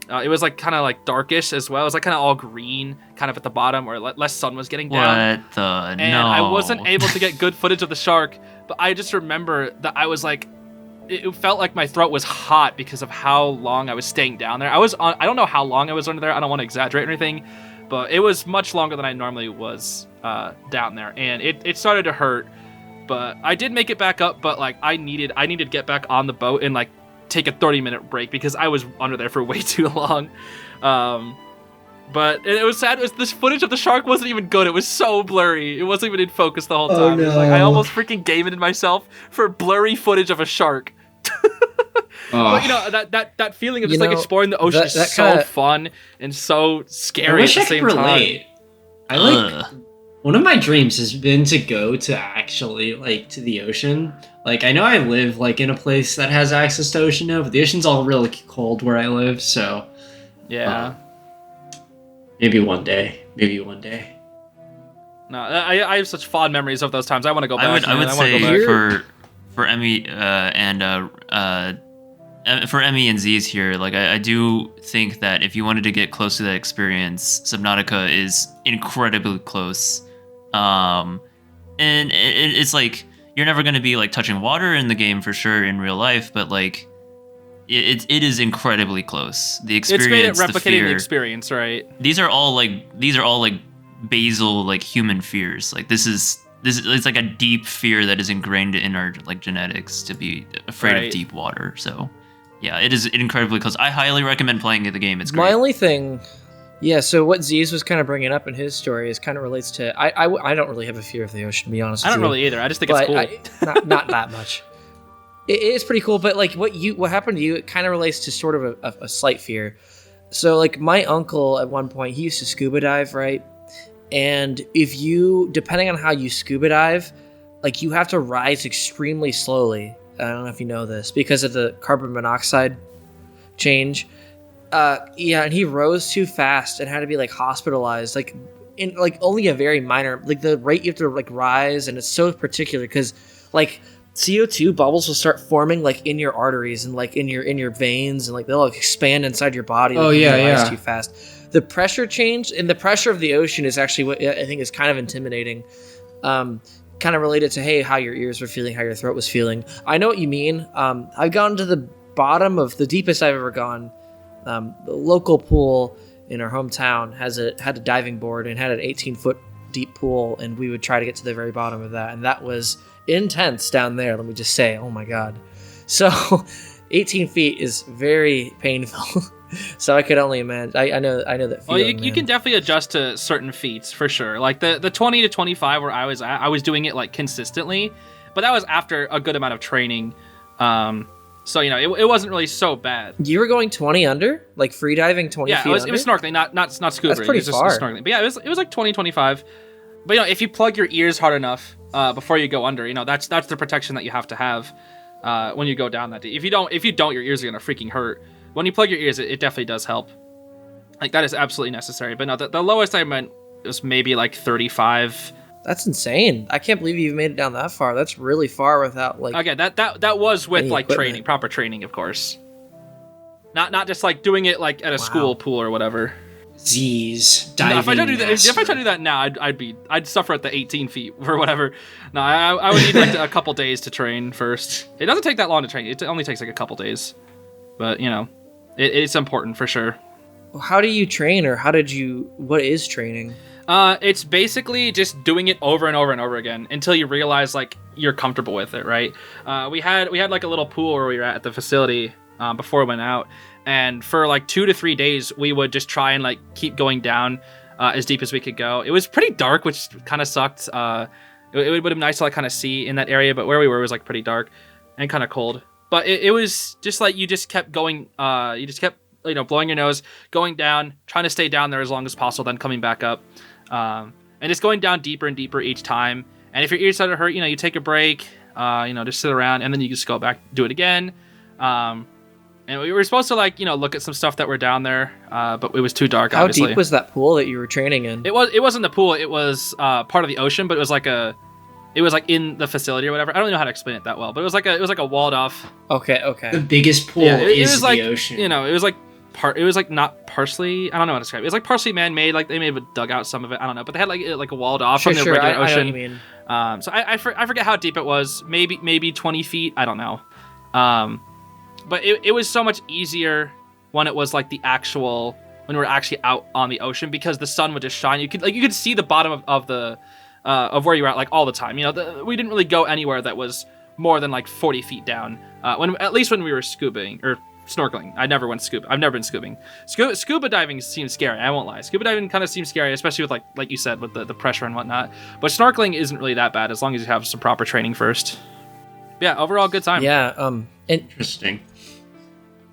It was like kind of like darkish as well. It was like kind of all green, kind of at the bottom where less sun was getting down. What the and I wasn't able to get good footage of the shark, but I just remember that I was like, it felt like my throat was hot because of how long I was staying down there. I don't know how long I was under there. I don't want to exaggerate or anything, but it was much longer than I normally was down there, and it started to hurt. But I did make it back up, but like I needed to get back on the boat and like take a 30-minute break because I was under there for way too long. But it was sad. This footage of the shark wasn't even good. It was so blurry. It wasn't even in focus the whole time. Oh, no. It was like I almost freaking gamed myself for blurry footage of a shark. But you know that feeling of just like exploring the ocean is so fun and so scary at the same time. I like one of my dreams has been to go to actually like to the ocean. Like I know I live like in a place that has access to ocean now, but the ocean's all really cold where I live, so yeah. Maybe one day. No, I have such fond memories of those times. I want to go back. I would say for Emmy for Emmy and Zeez here, like I do think that if you wanted to get close to that experience, Subnautica is incredibly close. And it's like you're never going to be like touching water in the game for sure in real life, but like it is incredibly close. The experience, it's made it replicating the experience, right? These are all like basal like human fears. Like this is it's like a deep fear that is ingrained in our like genetics to be afraid of deep water. So yeah, it is incredibly close. I highly recommend playing the game. It's great. My only thing, so what Zeez was kind of bringing up in his story is kind of relates to I don't really have a fear of the ocean, to be honest. I don't really either. I just think it's cool. Not that much. It is pretty cool, but like what happened to you, it kind of relates to sort of a slight fear. So like my uncle at one point, he used to scuba dive, right? And if you, depending on how you scuba dive, like you have to rise extremely slowly. I don't know if you know this because of the carbon monoxide change. And he rose too fast and had to be like hospitalized, like in like only a very minor, like the rate you have to like rise, and it's so particular because like CO2 bubbles will start forming like in your arteries and like in your veins, and like they'll like, expand inside your body. Like, you rise too fast. The pressure change and the pressure of the ocean is actually what I think is kind of intimidating. Kind of related to how your ears were feeling, how your throat was feeling. I know what you mean. I've gone to the bottom of the deepest I've ever gone. The local pool in our hometown had a diving board and had an 18-foot deep pool, and we would try to get to the very bottom of that, and that was intense down there. Let me just say, oh my god. So 18 feet is very painful. So I could only imagine. I know that feeling. Well, you can definitely adjust to certain feats for sure. Like the 20 to 25 where I was at, I was doing it like consistently, but that was after a good amount of training. So you know, it wasn't really so bad. You were going 20 under, like free diving 20 feet under? Yeah, it was snorkeling, not scuba. That's pretty far. Just snorkeling. But yeah, it was like 20, 25. But you know, if you plug your ears hard enough before you go under, you know, that's the protection that you have to have when you go down that deep. If you don't, your ears are gonna freaking hurt. When you plug your ears, it definitely does help. Like that is absolutely necessary. But no, the lowest I went was maybe like 35. That's insane. I can't believe you've made it down that far. That's really far without like. Okay, that was with like training, proper training, of course. Not just like doing it like at a school pool or whatever. Zeez, diving. No, if I tried to do that now, I'd suffer at the 18 feet or whatever. No, I would need like a couple days to train first. It doesn't take that long to train. It only takes like a couple days, but you know, it's important for sure. How do you train, or what is training? It's basically just doing it over and over and over again until you realize like you're comfortable with it, right? We had like a little pool where we were at the facility before we went out, and for like 2 to 3 days we would just try and like keep going down as deep as we could go. It was pretty dark, which kind of sucked. It would have been nice to like kind of see in that area, but where we were was like pretty dark and kind of cold. But it was just like you just kept going. You just kept blowing your nose, going down, trying to stay down there as long as possible, then coming back up. And just going down deeper and deeper each time. And if your ears start to hurt, you take a break, just sit around, and then you just go back, do it again. And we were supposed to look at some stuff that were down there, but it was too dark. How obviously. Deep was that pool that you were training in? It wasn't the pool. It was part of the ocean, but it was like in the facility or whatever. I don't know how to explain it that well, but it was like a walled off. Okay. The biggest pool is like, the ocean. It was like it was like not partially, I don't know how to describe it. It was like partially man-made, like they may have dug out some of it, I don't know, but they had like a walled off from the regular ocean. I know what you mean. So I forget how deep it was, maybe 20 feet, I don't know. But it was so much easier when it was like when we were actually out on the ocean, because the sun would just shine. You could see the bottom of where you were at like all the time. You know, we didn't really go anywhere that was more than like 40 feet down. At least when we were scubaing or snorkeling. I've never been scubaing. Scuba diving seems scary. I won't lie. Scuba diving kind of seems scary, especially with like you said, with the pressure and whatnot. But snorkeling isn't really that bad as long as you have some proper training first. Yeah, overall good time. Yeah. Interesting.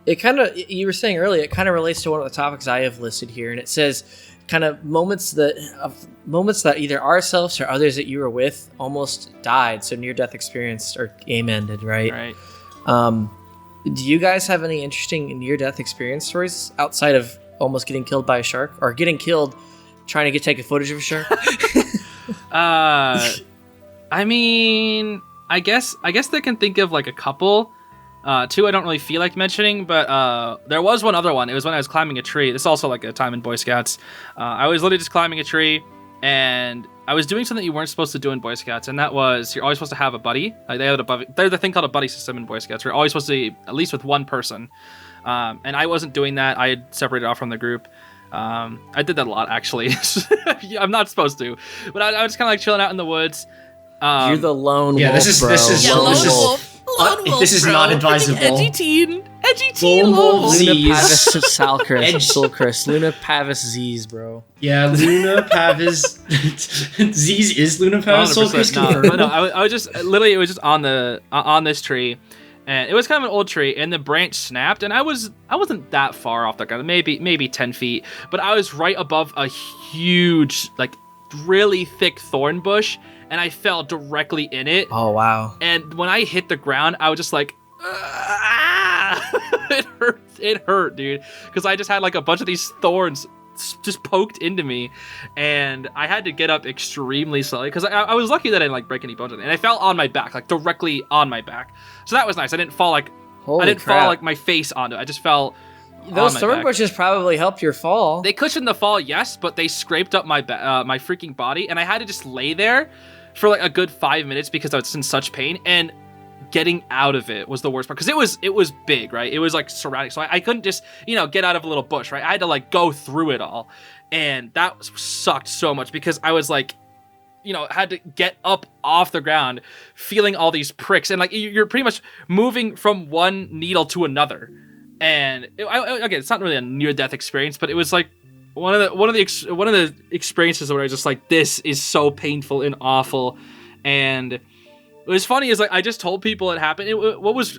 It kind of, you were saying earlier, it kind of relates to one of the topics I have listed here, and it says kind of moments that either ourselves or others that you were with almost died, so near-death experience or game ended, right? Right. Do you guys have any interesting near-death experience stories outside of almost getting killed by a shark or getting killed trying to take a footage of a shark? I mean, I guess they can think of like a couple. Two I don't really feel like mentioning, but there was one other one. It was when I was climbing a tree. This is also like a time in Boy Scouts. I was literally just climbing a tree, and I was doing something you weren't supposed to do in Boy Scouts, and that was you're always supposed to have a buddy. Like they're the thing called a buddy system in Boy Scouts. We're always supposed to be at least with one person, and I wasn't doing that. I had separated off from the group. I did that a lot actually. I'm not supposed to, but I was kind of like chilling out in the woods. You're the lone wolf, this is bro. lone wolf. This is not advisable. Edgy teen lone wolf. Luna Zeez. Pavis Salcris. Luna Pavis Zeez, bro. Yeah, Luna Pavis. Zeez is Luna Pavis Salcris. No, I was just literally, it was just on this tree, and it was kind of an old tree, and the branch snapped, and I wasn't that far off the ground, maybe 10 feet, but I was right above a huge, like really thick thorn bush, and I fell directly in it. Oh, wow. And when I hit the ground, I was just like, it hurt, dude. Because I just had like a bunch of these thorns just poked into me, and I had to get up extremely slowly, because I was lucky that I didn't like break any bones, and I fell on my back, like directly on my back. So that was nice. I didn't fall like, fall like my face onto it. I just fell. Those thorn bushes probably helped your fall. They cushioned the fall, yes, but they scraped up my my freaking body, and I had to just lay there for like a good 5 minutes because I was in such pain, and getting out of it was the worst part, because it was big, right? It was like surrounding, so I couldn't just get out of a little bush, right? I had to like go through it all, and that sucked so much, because I was like, had to get up off the ground, feeling all these pricks, and like you're pretty much moving from one needle to another. And again, it's not really a near-death experience, but it was like one of the experiences where I was just like, this is so painful and awful. And it was funny is like I just told people it happened. What was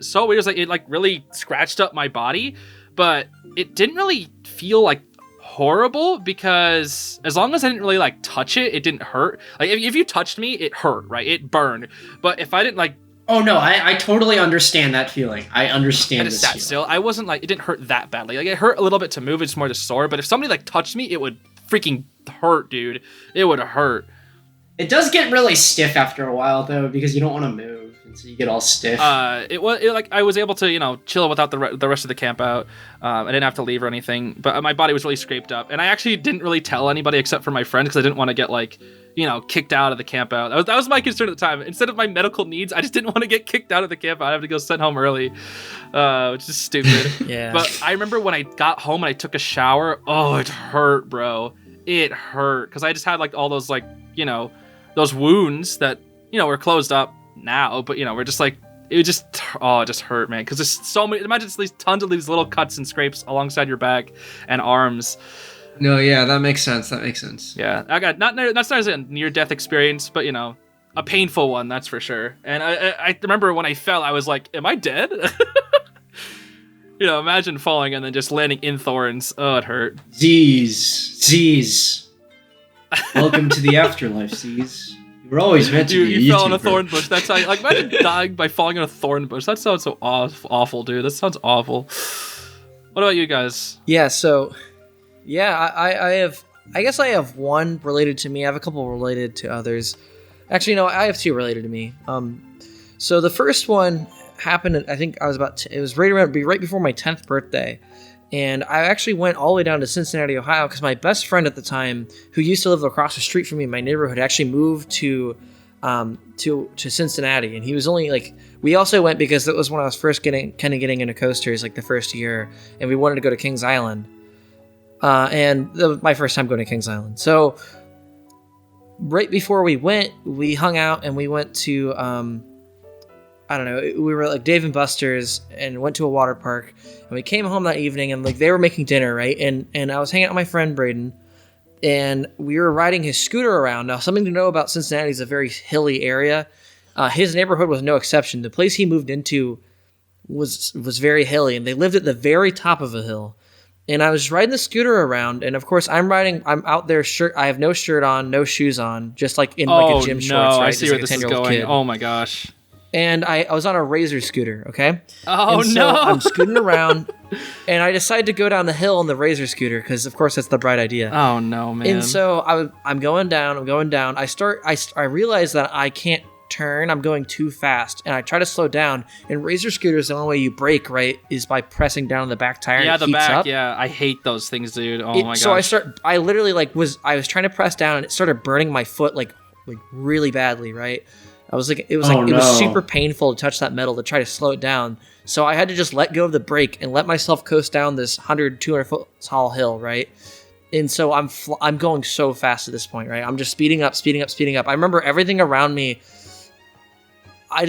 so weird is like it like really scratched up my body, but it didn't really feel like horrible, because as long as I didn't really like touch it, it didn't hurt. Like if you touched me, it hurt, right? It burned. But if I didn't like. Oh no, I totally understand that feeling. I understand this feeling. Sat still. I wasn't like, it didn't hurt that badly. Like it hurt a little bit to move. It's more just sore. But if somebody like touched me, it would freaking hurt, dude. It would hurt. It does get really stiff after a while though, because you don't want to move, and so you get all stiff. It like I was able to chill without the rest of the camp out. I didn't have to leave or anything, but my body was really scraped up, and I actually didn't really tell anybody except for my friend, because I didn't want to get like kicked out of the camp out. That was my concern at the time. Instead of my medical needs, I just didn't want to get kicked out of the camp out. I have to go sent home early, which is stupid. Yeah. But I remember when I got home and I took a shower. Oh, it hurt, bro. It hurt, because I just had like all those like those wounds that were closed up now, but we're just like it just hurt, man, because there's so many. Imagine these tons of these little cuts and scrapes alongside your back and arms. No, yeah, that makes sense. Yeah, I got not necessarily a near-death experience, but a painful one, that's for sure. And I remember when I fell, I was like, "Am I dead?" Imagine falling and then just landing in thorns. Oh, it hurt. Zeez. Welcome to the afterlife, Zeez. You were always meant to be. You fell in a thorn bush. That's how. Like, imagine dying by falling in a thorn bush. That sounds so awful, dude. That sounds awful. What about you guys? Yeah. So. Yeah, I guess I have one related to me. I have a couple related to others. Actually, no, I have two related to me. So the first one happened, I think I was it was right before my 10th birthday. And I actually went all the way down to Cincinnati, Ohio, because my best friend at the time, who used to live across the street from me in my neighborhood, actually moved to Cincinnati. And he was only like, we also went because it was when I was first getting into coasters, like the first year, and we wanted to go to Kings Island. And that was my first time going to Kings Island. So right before we went, we hung out and we went to, I don't know, we were like Dave and Buster's and went to a water park, and we came home that evening and like they were making dinner, right? And I was hanging out with my friend Braden, and we were riding his scooter around. Now, something to know about Cincinnati is a very hilly area. His neighborhood was no exception. The place he moved into was very hilly, and they lived at the very top of a hill. And I was riding the scooter around, and of course I'm out there, I have no shirt on, no shoes on, just like in like a gym shorts, right? I see where like this is going. kid. Oh my gosh. And I was on a Razor scooter, okay? Oh, and so I'm scooting around, and I decided to go down the hill on the Razor scooter, because of course that's the bright idea. Oh no, man. And so I'm going down. I realize that I can't turn. I'm going too fast, and I try to slow down. And Razor scooters, the only way you brake, right, is by pressing down on the back tire. Yeah, and it the heats back. up. Yeah, I hate those things, dude. Oh my gosh. So I literally I was trying to press down, and it started burning my foot like really badly, right? It was super painful to touch that metal to try to slow it down. So I had to just let go of the brake and let myself coast down this 200 foot tall hill, right? And so I'm going so fast at this point, right? I'm just speeding up. I remember everything around me. I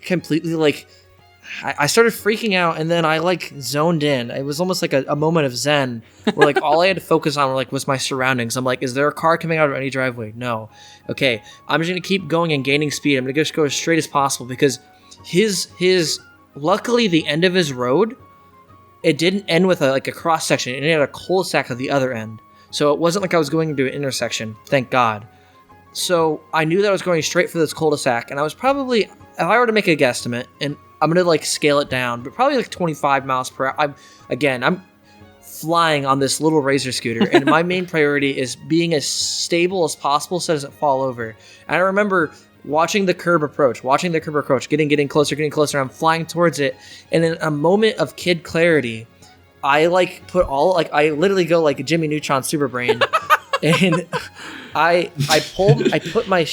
completely I started freaking out, and then I zoned in. It was almost like a moment of zen where all I had to focus on was my surroundings. I'm like, is there a car coming out of any driveway? No. Okay, I'm just gonna keep going and gaining speed. I'm gonna just go as straight as possible, because luckily the end of his road, it didn't end with a cross section. It had a cul-de-sac at the other end, so it wasn't like I was going into an intersection. Thank God. So I knew that I was going straight for this cul-de-sac, and I was probably, if I were to make a guesstimate, and I'm going to scale it down, but probably 25 miles per hour. I'm flying on this little Razor scooter, and my main priority is being as stable as possible so it doesn't fall over. And I remember watching the curb approach, getting closer. I'm flying towards it, and in a moment of kid clarity, I literally go like Jimmy Neutron Super Brain, and I put my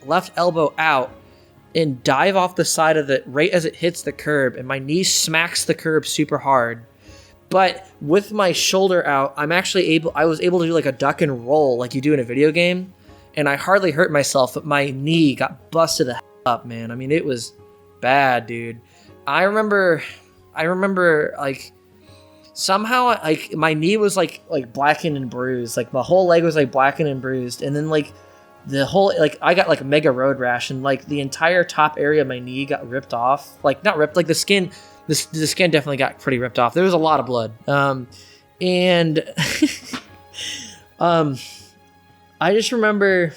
left elbow out and dive off the side of it right as it hits the curb, and my knee smacks the curb super hard. But with my shoulder out, I was able to do a duck and roll like you do in a video game, and I hardly hurt myself, but my knee got busted the hell up, man. I mean, it was bad, dude. I remember somehow my knee was blackened and bruised, my whole leg was blackened and bruised, and then the whole I got mega road rash, and the entire top area of my knee got ripped off. Not ripped, the skin definitely got pretty ripped off. There was a lot of blood. And I just remember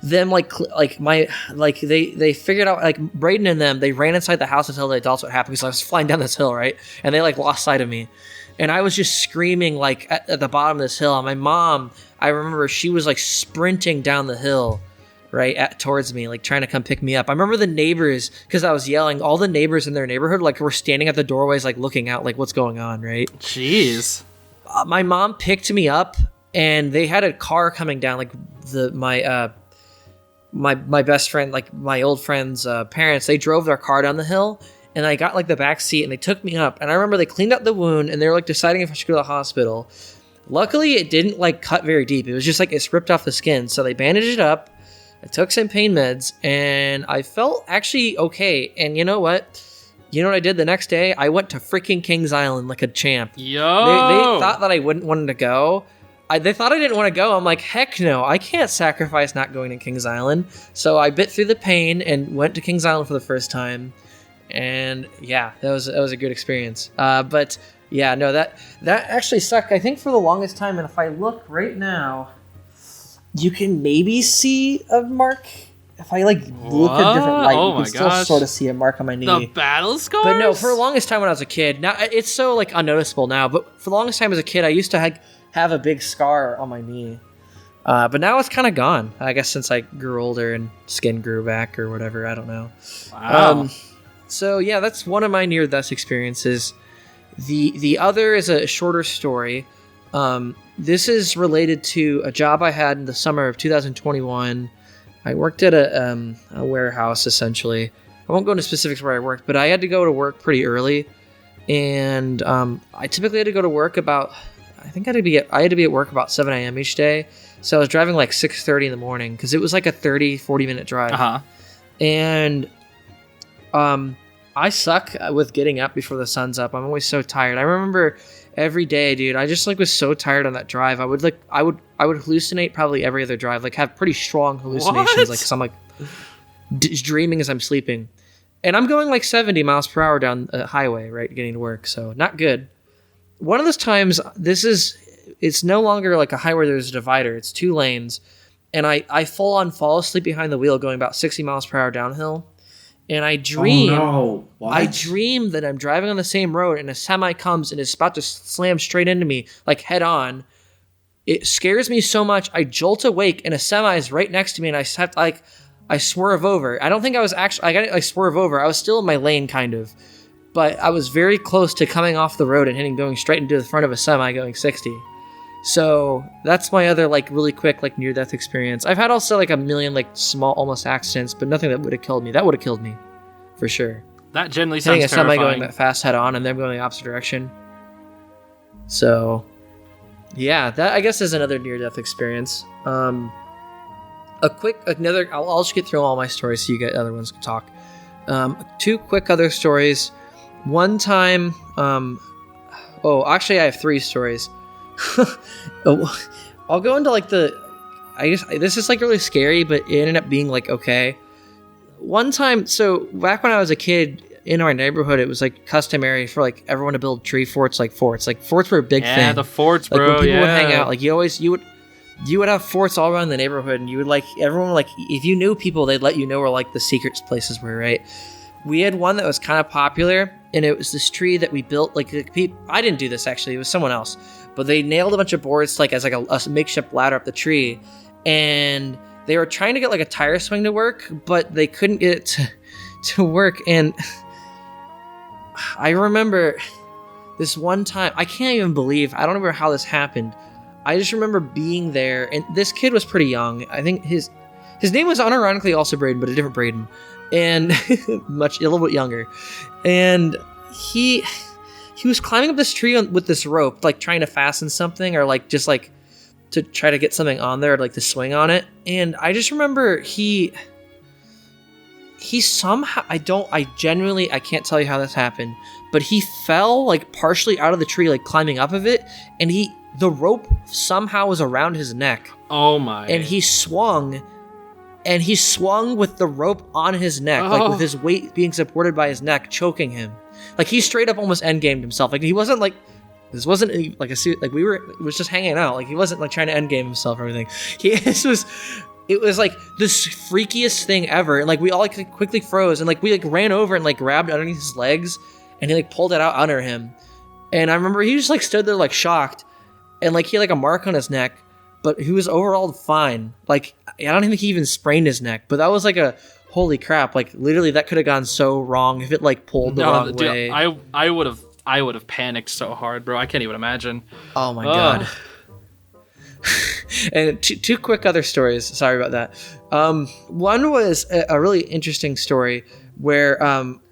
them they figured out, Braden and them, they ran inside the house to tell the adults what happened, because I was flying down this hill, right? And they lost sight of me. And I was just screaming at the bottom of this hill. And my mom, I remember she was sprinting down the hill, right, towards me, trying to come pick me up. I remember the neighbors, because I was yelling, all the neighbors in their neighborhood were standing at the doorways looking out what's going on, right? Jeez. My mom picked me up, and they had a car coming down, my best friend, my old friend's parents, they drove their car down the hill. And I got the back seat, and they took me up. And I remember they cleaned up the wound, and they were deciding if I should go to the hospital. Luckily, it didn't cut very deep. It was just it ripped off the skin. So they bandaged it up. I took some pain meds, and I felt actually okay. And you know what? You know what I did the next day? I went to freaking Kings Island like a champ. Yo! They thought that I wouldn't want to go. They thought I didn't want to go. I'm like, heck no, I can't sacrifice not going to Kings Island. So I bit through the pain and went to Kings Island for the first time. And yeah, that was a good experience. But yeah, no, that actually sucked. I think for the longest time, and if I look right now, you can maybe see a mark. If I look at a different light, you can still sort of see a mark on my knee. The battle scars? But no, for the longest time when I was a kid, now it's so unnoticeable now. But for the longest time as a kid, I used to have a big scar on my knee. But now it's kind of gone. I guess since I grew older and skin grew back or whatever. I don't know. Wow. So yeah, that's one of my near-death experiences. The other is a shorter story. This is related to a job I had in the summer of 2021. I worked at a warehouse, essentially. I won't go into specifics where I worked, but I had to go to work pretty early. And I typically had to go to work about, I had to be at work about 7 a.m. each day. So I was driving like 6:30 in the morning because it was like a 40 minute drive. Uh-huh. And I suck with getting up before the sun's up. I'm always so tired. I remember every day, dude, I just like was so tired on that drive. I would hallucinate probably every other drive, like have pretty strong hallucinations. What? Like, 'cause I'm like dreaming as I'm sleeping. And I'm going like 70 miles per hour down a highway, right, getting to work. So not good. One of those times, it's no longer like a highway where there's a divider. It's 2 lanes. And I full on fall asleep behind the wheel going about 60 miles per hour downhill. And I dream, I dream that I'm driving on the same road and a semi comes and is about to slam straight into me, like head on. It scares me so much. I jolt awake and a semi is right next to me and I swerve over. I don't think I was actually, I swerve over. I was still in my lane kind of, but I was very close to coming off the road and going straight into the front of a semi going 60. So that's my other like really quick like near death experience. I've had also like a million like small almost accidents, but nothing that would have killed me. That would have killed me for sure. That generally sounds a terrifying. semi going that fast head on and them going the opposite direction. So yeah, that I guess is another near death experience. I'll just get through all my stories so you get other ones to talk. 2 quick other stories. One time, actually I have 3 stories. I'll go into like this is like really scary, but it ended up being like okay. One time, so back when I was a kid in our neighborhood, it was like customary for like everyone to build tree forts. Like forts were a big thing. Yeah, the forts, bro. Like when people would hang yeah. out, like you would have forts all around the neighborhood, and you would like everyone like if you knew people, they'd let you know where like the secret places were, right? We had one that was kind of popular, and it was this tree that we built. Like I didn't do this actually; it was someone else. But they nailed a bunch of boards like as like a makeshift ladder up the tree, and they were trying to get like a tire swing to work, but they couldn't get it to work. And I remember this one time, I can't even believe, I don't remember how this happened. I just remember being there, and this kid was pretty young. I think his name was unironically also Braden, but a different Braden, and a little bit younger. And he was climbing up this tree with this rope, like trying to fasten something or like just like to try to get something on there, like to swing on it. And I just remember he somehow, I can't tell you how this happened, but he fell like partially out of the tree, like climbing up of it. And the rope somehow was around his neck. Oh my. And he swung with the rope on his neck, like with his weight being supported by his neck, choking him. Like he straight up almost endgamed himself. Like he wasn't like, this wasn't like a suit. Like it was just hanging out. Like he wasn't like trying to endgame himself or anything. It was like this freakiest thing ever. And like we all like quickly froze and like we like ran over and like grabbed underneath his legs and he like pulled it out under him. And I remember he just like stood there like shocked and like he had like a mark on his neck, but he was overall fine. Like I don't even think he even sprained his neck, but that was like a holy crap. Like literally that could have gone so wrong if it like pulled the wrong way. I would have panicked so hard, bro. I can't even imagine. Oh my God. And 2 quick other stories. Sorry about that. One was a really interesting story where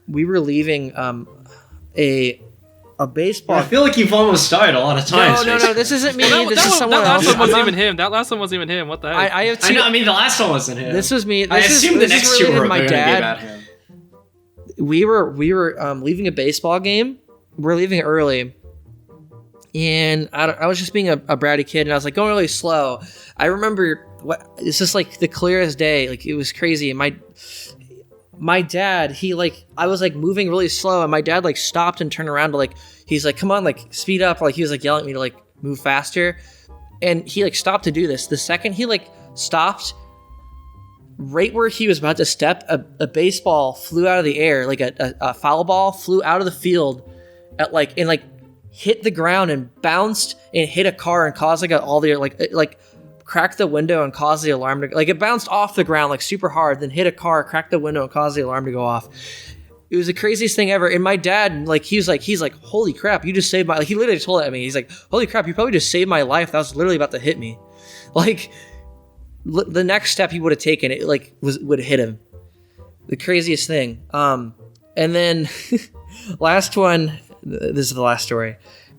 we were leaving a baseball. I feel like you've almost died a lot of times. No. This isn't me. This is someone else. That last one wasn't even him. What the heck? I have 2. I know. I mean, the last one wasn't him. This was me. I assume the next 2 were my dad. About him. We were leaving a baseball game. We're leaving early. And I was just being a bratty kid, and I was like going really slow. I remember it's just like the clearest day. Like it was crazy. And my dad, I was like moving really slow, and my dad like stopped and turned around to like, he's like, come on, like speed up. Like he was like yelling at me to like move faster. And he like stopped to do this. The second he like stopped, right where he was about to step, a baseball flew out of the air, like a foul ball flew out of the field at like, and like hit the ground and bounced and hit a car and caused like cracked the window and caused the alarm to, like it bounced off the ground like super hard, then hit a car, cracked the window and caused the alarm to go off. It was the craziest thing ever. And my dad, like, he's like, holy crap, you just saved my, like, he literally told it at me. He's like, holy crap, you probably just saved my life. That was literally about to hit me. Like, the next step he would have taken, it like would have hit him. The craziest thing. And then last one, this is the last story.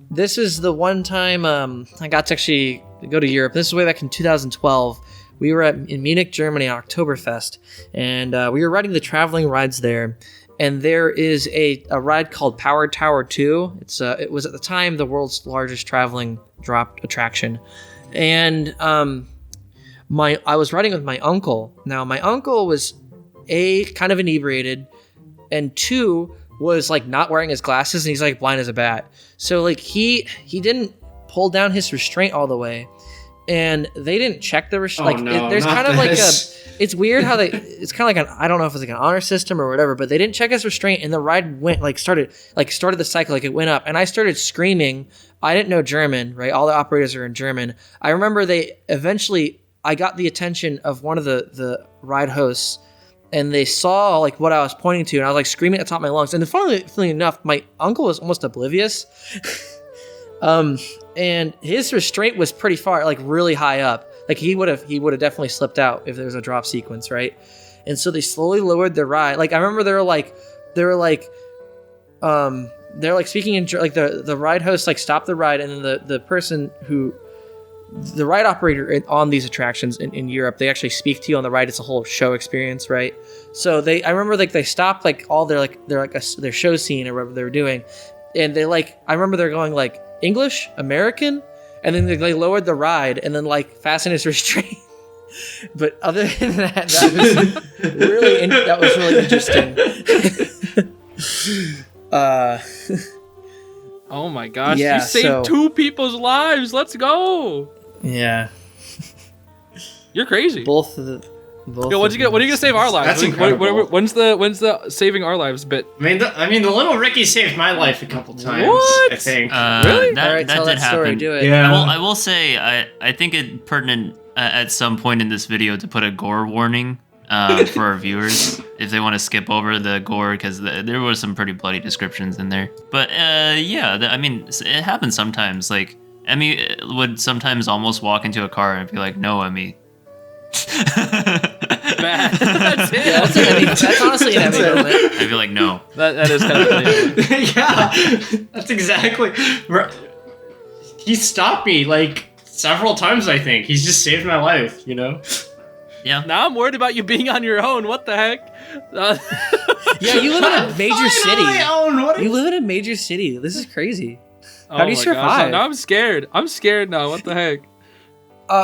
This is the one time I got to actually go to Europe. This is way back in 2012. We were in Munich, Germany on Oktoberfest, and we were riding the traveling rides there. And there is a ride called Power Tower 2. It was at the time the world's largest traveling drop attraction. And I was riding with my uncle. Now, my uncle was kind of inebriated, and 2 was like not wearing his glasses, and he's like blind as a bat. So like he didn't pull down his restraint all the way, and they didn't check the restraint. There's kind of like it's weird how it's kind of like I don't know if it's like an honor system or whatever, but they didn't check his restraint, and the ride started the cycle, like it went up, and I started screaming. I didn't know German, right? All the operators are in German. I remember I got the attention of one of the ride hosts, and they saw like what I was pointing to, and I was like screaming at the top of my lungs. And funnily enough, my uncle was almost oblivious. And his restraint was pretty far, like really high up. Like he would have definitely slipped out if there was a drop sequence, right? And so they slowly lowered the ride. Like I remember they were like speaking in like the ride host like stopped the ride, and then the person who the ride operator on these attractions in Europe, they actually speak to you on the ride. It's a whole show experience, right? So I remember like they stopped like all their show scene or whatever they were doing, and I remember they're going like English, American, and then they lowered the ride and then like fastened his restraint. But other than that, that was really interesting. Oh my gosh! Yeah, you saved 2 people's lives. Let's go. Yeah, you're crazy. Both. Yo, when are you gonna save our lives? That's incredible. When's the saving our lives bit? I mean, the little Ricky saved my life a couple times. What? I think. Really? That did happen. Do it. Yeah. I will say I think it's pertinent at some point in this video to put a gore warning for our viewers if they want to skip over the gore, because there was some pretty bloody descriptions in there. But I mean, it happens sometimes. Like Emmy would sometimes almost walk into a car and be like, "No, Emmy." That's it. Yeah, that's honestly an Emmy moment. I'd be like, "No." That is kind of Yeah, that's exactly. He stopped me like several times. I think he's just saved my life. You know. Yeah. Now I'm worried about you being on your own. What the heck? Yeah, you live in a major city. On my own. You live in a major city. This is crazy. Oh How do you survive? Now I'm scared. I'm scared now. What the heck?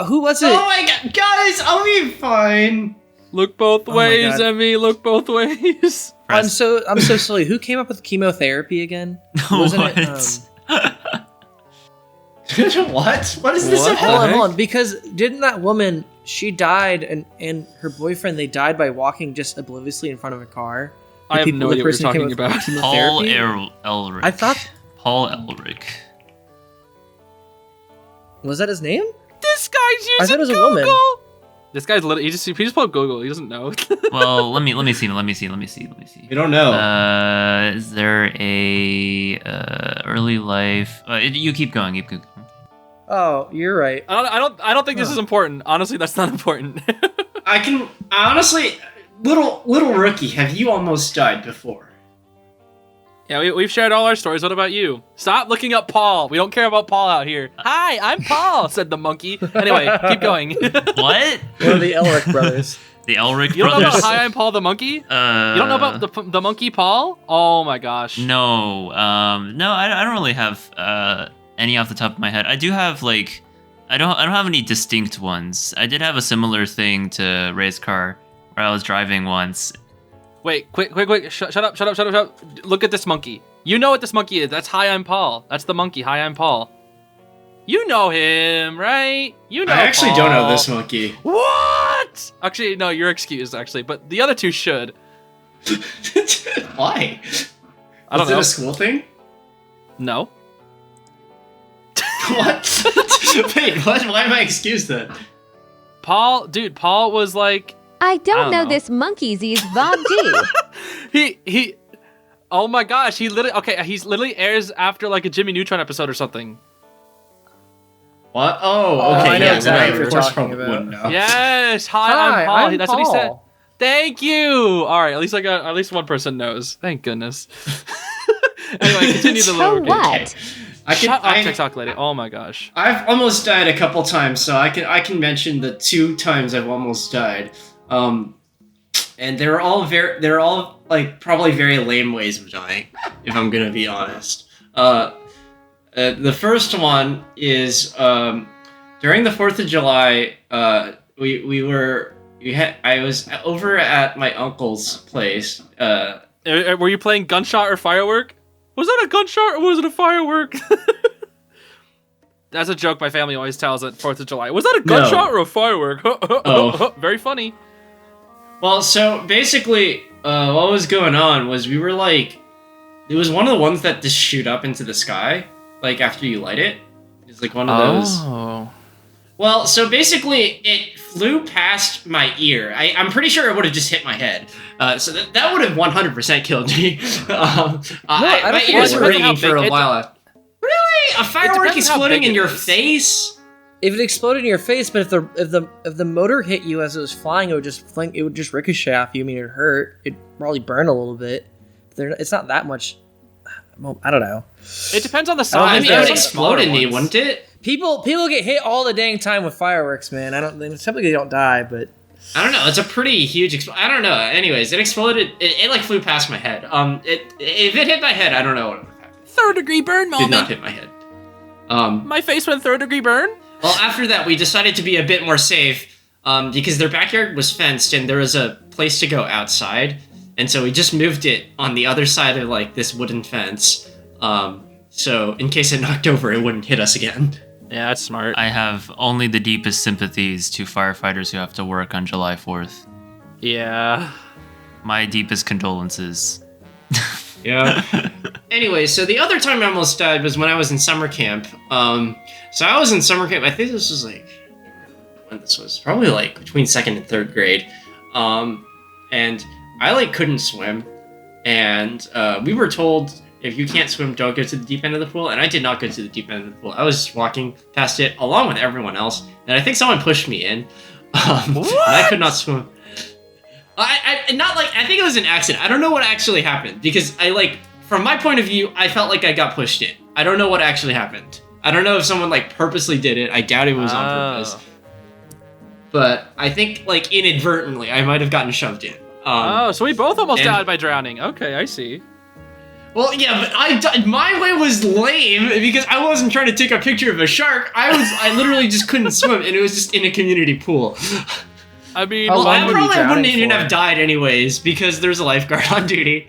Who was it? Oh my god, guys, I'll be fine. Look both ways, God. Emmy. Look both ways. I'm so silly. Who came up with chemotherapy again? Wasn't it? What? What is this? Hold on. Because didn't that woman? She died, and her boyfriend. They died by walking just obliviously in front of a car. I have no idea what you're talking about. Paul Elric. I thought Paul Elric. Was that his name? This guy's using I thought it was a Google. woman. This guy's literally he just pulled up Google. He doesn't know. Well, let me see. We don't know. Is there a early life? You keep going. Keep going. Oh, you're right. I don't think this is important. Honestly, that's not important. I can honestly, little rookie, have you almost died before? Yeah, we've shared all our stories. What about you? Stop looking up Paul. We don't care about Paul out here. Hi, I'm Paul, said the monkey. Anyway, keep going. What? One of the Elric brothers. The Elric You don't know brothers? about Hi, I'm Paul the monkey? You don't know about the monkey Paul? Oh my gosh. No. No, I don't really have any off the top of my head. I do have like, I don't have any distinct ones. I did have a similar thing to Ray's car where I was driving once. Wait, quick. Shut up. Look at this monkey. You know what this monkey is. That's Hi, I'm Paul. That's the monkey. Hi, I'm Paul. You know him, right? You know I actually Paul. don't know this monkey. What? Actually, no, you're excused, actually. But the other two should. Why? I don't Is know. it a school thing? No. What? Wait, what? Why am I excused then? Paul was like... I don't know know. this monkey, Zeez. Bob G. Oh my gosh, he's literally airs after like a Jimmy Neutron episode or something. What? Oh, okay, I know yeah, exactly then I what of you're course talking probably about. wouldn't know. Yes, hi, I'm Paul. That's what he said. Thank you. All right, at least one person knows. Thank goodness. Anyway, continue the So lower what? Shut up, TikTok lady. Oh my gosh. I've almost died a couple times, so I can mention the 2 times I've almost died. And they're all like probably very lame ways of dying, if I'm gonna be honest. The first one is during the 4th of July. I was over at my uncle's place. Were you playing gunshot or firework? Was that a gunshot or was it a firework? That's a joke my family always tells at 4th of July. Was that a gunshot or a firework? Oh. Very funny. Well, so basically, what was going on was we were like, it was one of the ones that just shoot up into the sky, like after you light it. It's like one of those. Oh. Well, so basically, it flew past my ear. I'm pretty sure it would have just hit my head. So that would have 100% killed me. My ears were ringing for a while. Really? A firework exploding in your face? If it exploded in your face, but if the motor hit you as it was flying, it would just ricochet off you. I mean, it hurt. It'd probably burn a little bit. It's not that much. Well, I don't know. It depends on the I size. mean, it would explode in me, wouldn't it? People get hit all the dang time with fireworks, man. Typically they don't die, but I don't know. It's a pretty huge. I don't know. Anyways, it exploded. It like flew past my head. If it hit my head, I don't know what would have happened. 3rd degree burn moment. Did not hit my head. My face went 3rd degree burn. Well, after that, we decided to be a bit more safe because their backyard was fenced and there was a place to go outside. And so we just moved it on the other side of like this wooden fence. So in case it knocked over, it wouldn't hit us again. Yeah, that's smart. I have only the deepest sympathies to firefighters who have to work on July 4th. Yeah. My deepest condolences. Yeah. Anyway, so the other time I almost died was when I was in summer camp. So I was in summer camp. I think this was like when this was probably like between 2nd and 3rd grade. And I like couldn't swim, and we were told if you can't swim, don't go to the deep end of the pool. And I did not go to the deep end of the pool. I was walking past it along with everyone else, and I think someone pushed me in. And I could not swim. I think it was an accident. I don't know what actually happened because from my point of view, I felt like I got pushed in. I don't know what actually happened. I don't know if someone purposely did it. I doubt it was on purpose. But I think inadvertently, I might have gotten shoved in. So we both almost died by drowning. Okay, I see. Well, yeah, but my way was lame because I wasn't trying to take a picture of a shark. I literally just couldn't swim, and it was just in a community pool. I mean, I probably wouldn't even have died anyways because there's a lifeguard on duty.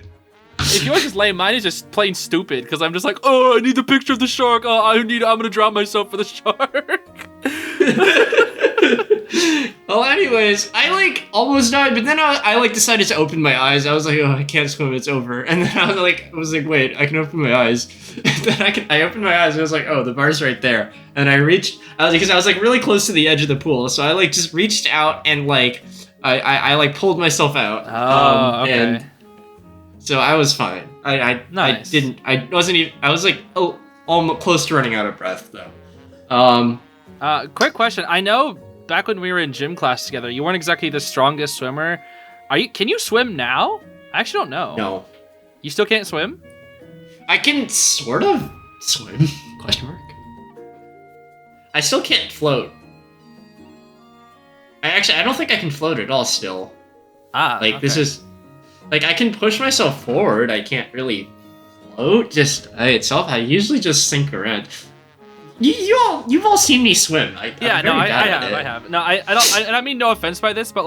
If yours is lame, mine is just plain stupid because I'm just like, oh, I need the picture of the shark. I'm gonna drown myself for the shark. Well, anyways, I almost died, but then I decided to open my eyes. I was like, oh, I can't swim, it's over. And then I was like, wait, I can open my eyes. And then I opened my eyes and I was like, oh, the bar's right there. And I was really close to the edge of the pool, so I just reached out and I pulled myself out. Oh, okay. And so I was fine. Nice. I was almost close to running out of breath though. Quick question. I know back when we were in gym class together, you weren't exactly the strongest swimmer. Can you swim now? I actually don't know. No. You still can't swim? I can sort of swim. Question mark. I still can't float. I don't think I can float at all still. Okay. This is I can push myself forward. I can't really float itself. I usually just sink around. You've all seen me swim. I have. No, I don't. And I mean no offense by this, but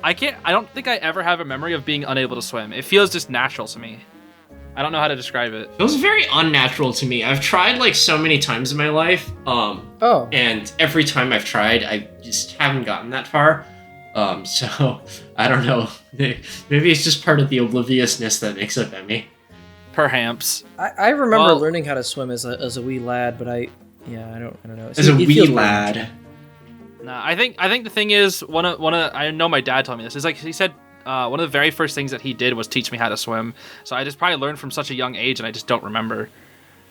I don't think I ever have a memory of being unable to swim. It feels just natural to me. I don't know how to describe it. It was very unnatural to me. I've tried so many times in my life. And every time I've tried, I just haven't gotten that far. So I don't know. Maybe it's just part of the obliviousness that makes up at me. Perhaps. I remember learning how to swim as a wee lad, but I don't know. As a wee lad. No, I think the thing is I know my dad told me this. Is he said one of the very first things that he did was teach me how to swim. So I just probably learned from such a young age, and I just don't remember.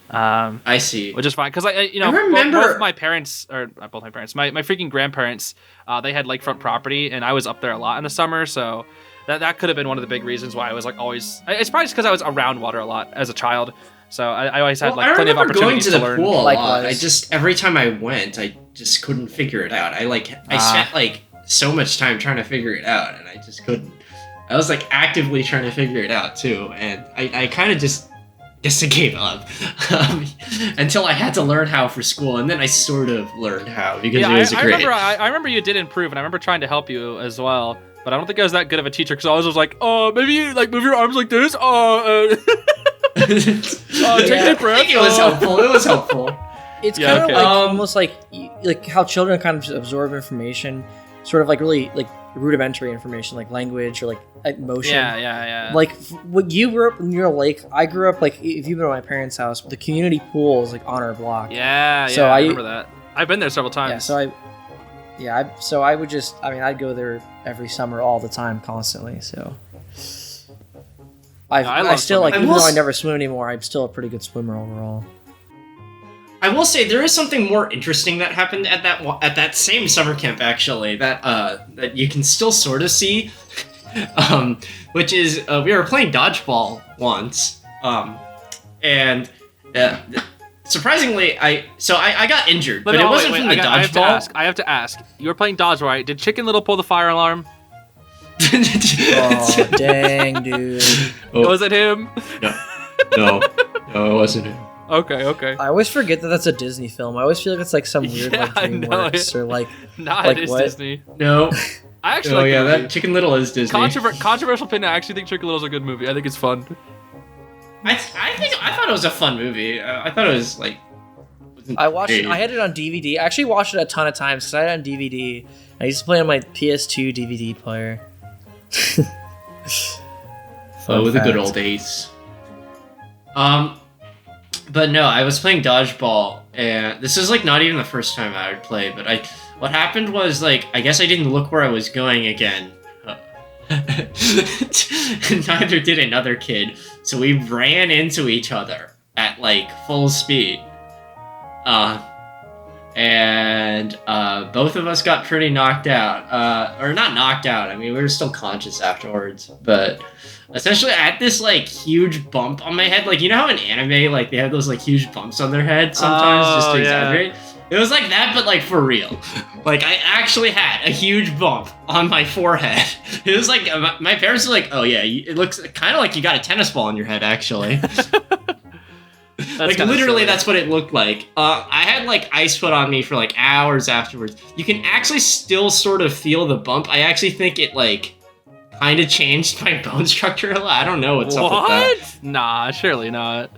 I see. Which is fine, because I remember both my parents, or not both my parents, my freaking grandparents, they had lakefront property, and I was up there a lot in the summer, so that could have been one of the big reasons why I was like always. It's probably just because I was around water a lot as a child, so I always had like plenty of opportunities to learn. I remember going to the pool a lot. I just every time I went, I just couldn't figure it out. I spent like so much time trying to figure it out, and I just couldn't. I was like actively trying to figure it out too, and I kind of just gave up until I had to learn how for school, and then I sort of learned how because it was great. I remember you did improve, and I remember trying to help you as well, but I don't think I was that good of a teacher because I was just like, maybe you like move your arms like this. Take a breath. I think it was helpful. It was helpful. It's kind of like almost like how children kind of absorb information, sort of like really like rudimentary information like language or like motion. Yeah. Like when you grew up near a lake, I grew up like if you've been to my parents' house, the community pool is like on our block. So I remember that. I've been there several times. So I would just I'd go there every summer all the time constantly. So I still like even though I never swim anymore, I'm still a pretty good swimmer overall. I will say there is something more interesting that happened at that same summer camp actually that you can still sort of see, which is we were playing dodgeball once, and surprisingly I got injured, but it wasn't from the dodgeball. I have to ask. You were playing dodgeball, right? Did Chicken Little pull the fire alarm? Oh dang, dude! Was it him? No, it wasn't him. Okay. I always forget that that's a Disney film. I always feel like it's like some weird like DreamWorks or like. Nah, like it is what? Disney. No. I actually. That Chicken Little is Disney. Controversial opinion. I actually think Chicken Little is a good movie. I think it's fun. I thought it was a fun movie. I thought it was like. I watched it. I had it on DVD. I actually watched it a ton of times because I had it on DVD. I used to play on my PS2 DVD player. The good old days. But no, I was playing dodgeball, and this is like not even the first time I would play. But what happened was like I guess I didn't look where I was going again. Neither did another kid, so we ran into each other at like full speed. And both of us got pretty knocked out. Or not knocked out. I mean, we were still conscious afterwards, but. Essentially, I had this like huge bump on my head. Like, you know how in anime, like they have those like huge bumps on their head sometimes just to exaggerate? It was like that, but like for real. Like, I actually had a huge bump on my forehead. It was like, my parents were like, oh yeah, it looks kind of like you got a tennis ball on your head, actually. Like, literally, that's what it looked like. I had like ice put on me for like hours afterwards. You can actually still sort of feel the bump. I actually think it like kind of changed my bone structure a lot. I don't know what's up with that. Nah, surely not.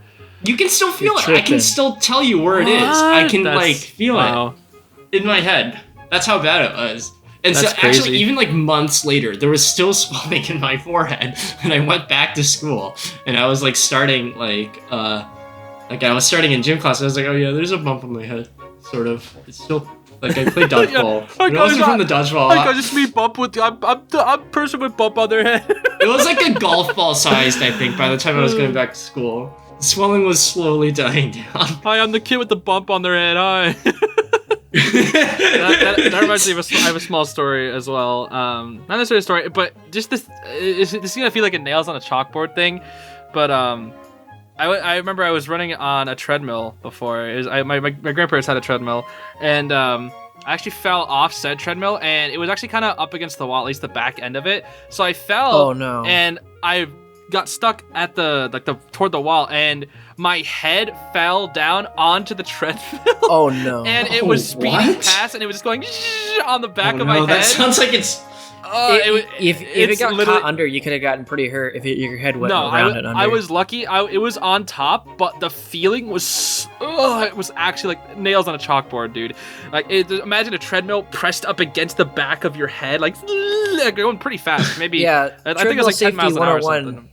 You can still feel it. I can still tell you where it is. I can like feel it in my head. That's how bad it was. And that's so crazy. Actually, even like months later, there was still swelling in my forehead, and I went back to school, and I was like starting I was starting in gym class. And I was like, oh yeah, there's a bump on my head, sort of. It's still. Like, I played dodgeball. It wasn't from the dodgeball. I just me bump with... I'm a person with bump on their head. It was like a golf ball sized, I think, by the time I was going back to school. The swelling was slowly dying down. Hi, I'm the kid with the bump on their head. Hi. that reminds me of I have a small story as well. Not necessarily a story, but just this is gonna feel like a nails on a chalkboard thing. But I remember I was running on a treadmill before. My grandparents had a treadmill, and I actually fell off said treadmill, and it was actually kind of up against the wall, at least the back end of it. So I fell. Oh no! And I got stuck at toward the wall, and my head fell down onto the treadmill. Oh no! And it was speeding past, and it was just going on the back of my head. That sounds like it's. If it got caught under, you could have gotten pretty hurt if your head went around it under. I was lucky. It was on top, but the feeling was it was actually like nails on a chalkboard, dude. Like imagine a treadmill pressed up against the back of your head, like going pretty fast. Maybe I think it was like 10 miles an hour or something.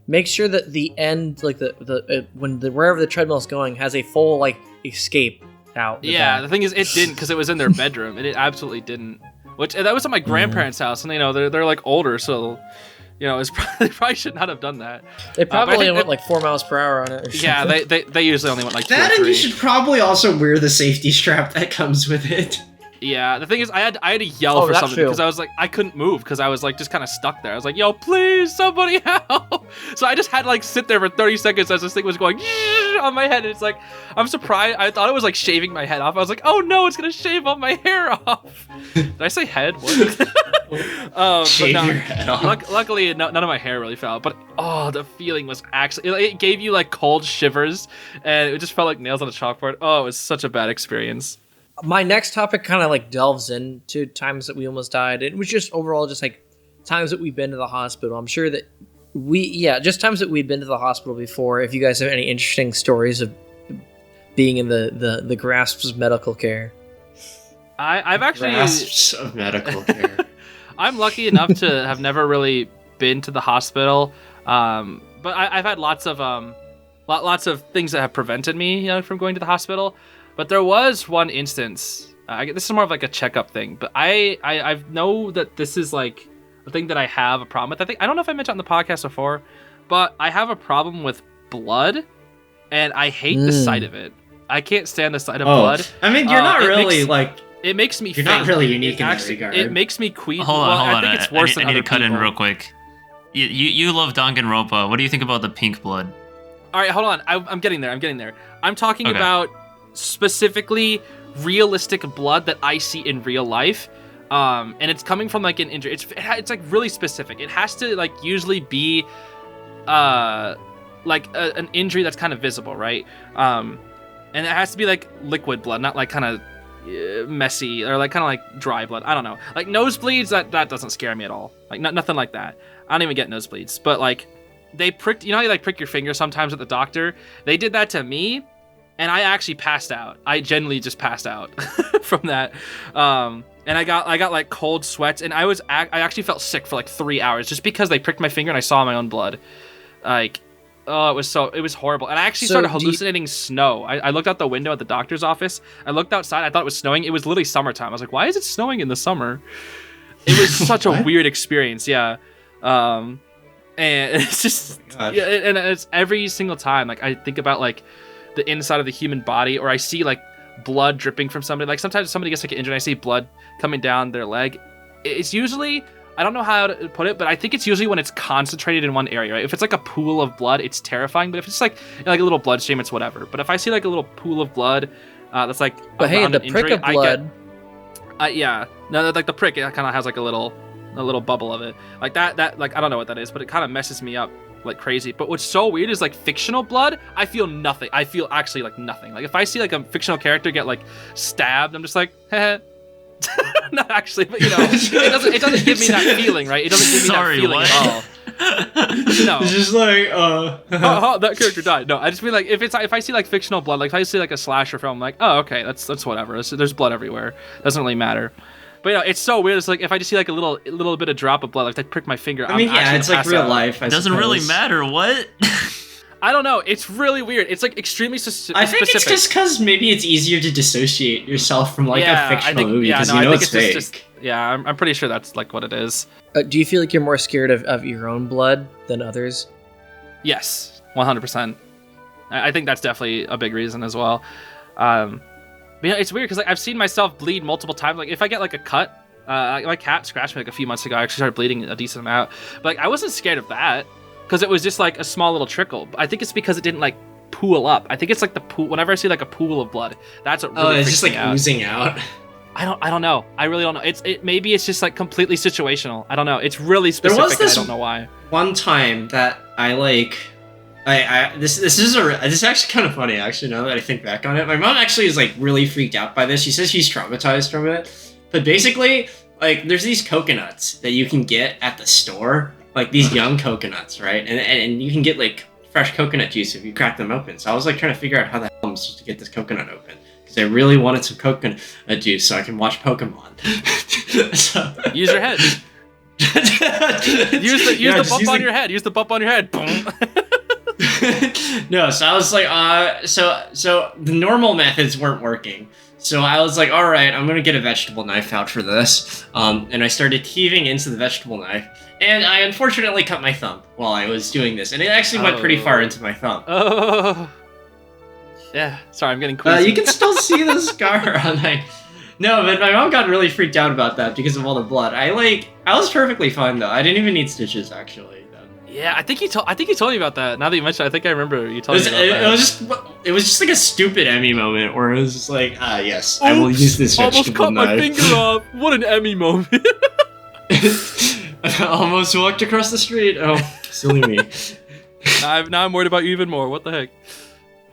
Make sure that the end, like wherever the treadmill is going, has a full like escape out. The thing is, it didn't because it was in their bedroom, and it absolutely didn't. which that was at my grandparents' house, and they're like older, so it's they probably should not have done that. They probably went like 4 miles per hour on it. Or yeah, they usually only went like 2 that, or 3. and you should probably also wear the safety strap that comes with it. Yeah, the thing is, I had to yell for something because I was like, I couldn't move because I was like just kind of stuck there. I was like, yo, please, somebody help! So I just had to like sit there for 30 seconds as this thing was going on my head. And it's like, I'm surprised. I thought it was like shaving my head off. I was like, oh no, it's gonna shave all my hair off. Did I say head? What? Shave your head off. Luckily, none of my hair really fell. But the feeling was actually, it gave you like cold shivers, and it just felt like nails on a chalkboard. Oh, it was such a bad experience. My next topic kind of like delves into times that we almost died. It was just overall just like times that we've been to the hospital. I'm sure that just times that we've been to the hospital before. If you guys have any interesting stories of being in the grasps of medical care. I've actually grasps of medical care. I'm lucky enough to have never really been to the hospital, but I've had lots of things that have prevented me from going to the hospital. But there was one instance. This is more of like a checkup thing, but I know that this is like a thing that I have a problem with. I don't know if I mentioned on the podcast before, but I have a problem with blood, and I hate the sight of it. I can't stand the sight of blood. I mean, you're not really It makes me. You're not really unique in that regard. It makes me queasy. Hold on. I think it's worse than I need other to cut in people. real quick. You love Danganronpa. What do you think about the pink blood? All right, hold on. I'm getting there. I'm talking about specifically realistic blood that I see in real life, and it's coming from like an injury. It's like really specific. It has to like usually be like an injury that's kind of visible, right? And it has to be like liquid blood, not like kind of messy or like kind of like dry blood. I don't know. Like nosebleeds, that doesn't scare me at all. Like nothing like that. I don't even get nosebleeds. But like they pricked, how you like prick your finger sometimes at the doctor? They did that to me. And I actually passed out. I genuinely just passed out from that. And I got like cold sweats, and I actually felt sick for like 3 hours just because they pricked my finger and I saw my own blood. Like, oh, it was horrible. And I actually started hallucinating snow. I looked out the window at the doctor's office. I looked outside. I thought it was snowing. It was literally summertime. I was like, why is it snowing in the summer? It was such a weird experience. Yeah. And it's just, and it's every single time. Like I think about like the inside of the human body, or I see like blood dripping from somebody. Like sometimes somebody gets like an injury, and I see blood coming down their leg. It's usually, I don't know how to put it, but I think it's usually when it's concentrated in one area, right? If it's like a pool of blood, it's terrifying. But if it's like like a little blood stream, it's whatever. But if I see like a little pool of blood, that's like but hey, the prick of blood. Like the prick, it kind of has like a little bubble of it, like that like I don't know what that is, but it kind of messes me up like crazy. But what's so weird is like fictional blood, I feel nothing. I feel actually like nothing. Like if I see like a fictional character get like stabbed, I'm just like, heh. Not actually, but it doesn't give me that feeling, right? It doesn't give me that feeling at all. No, it's just like that character died. No, I just mean like if I see like fictional blood, like if I see like a slasher film, I'm like, oh okay, that's whatever. There's blood everywhere. Doesn't really matter. But it's so weird. It's like if I just see like a little bit of drop of blood, like I prick my finger. I mean, it's like real life. It doesn't really matter. What? I don't know. It's really weird. It's like extremely specific. I think it's just because maybe it's easier to dissociate yourself from like a fictional movie because you know it's fake. I'm pretty sure that's like what it is. Do you feel like you're more scared of your own blood than others? Yes, 100%. I think that's definitely a big reason as well. But yeah, it's weird because like I've seen myself bleed multiple times. Like if I get like a cut, my cat scratched me like a few months ago. I actually started bleeding a decent amount. But like I wasn't scared of that because it was just like a small little trickle. I think it's because it didn't like pool up. I think it's like the pool. Whenever I see like a pool of blood, that's what really it's just like out. Oozing out. I don't know. I really don't know. Maybe it's just like completely situational. I don't know. It's really specific. There was this and I don't know why. One time that I like. This is actually kind of funny actually now that I think back on it. My mom actually is like really freaked out by this. She says she's traumatized from it. But basically, like there's these coconuts that you can get at the store, like these young coconuts, right? And you can get like fresh coconut juice if you crack them open. So I was like trying to figure out how the hell I'm supposed to get this coconut open because I really wanted some coconut juice so I can watch Pokemon. Use your head. use the bump on your head. Use the bump on your head. Boom. No, so I was like, so the normal methods weren't working. So I was like, all right, I'm going to get a vegetable knife out for this. And I started heaving into the vegetable knife. And I unfortunately cut my thumb while I was doing this. And it actually went pretty far into my thumb. Oh. Yeah, sorry, I'm getting queasy. You can still see the scar on my... No, but my mom got really freaked out about that because of all the blood. I was perfectly fine, though. I didn't even need stitches, actually. Yeah, I think you told me about that. Now that you mentioned it, I think I remember you told me about that. It was just like a stupid Emmy moment where it was just like, yes, I will use this vegetable knife. Almost cut my finger off. What an Emmy moment. I almost walked across the street. Oh, silly me. Now I'm worried about you even more. What the heck?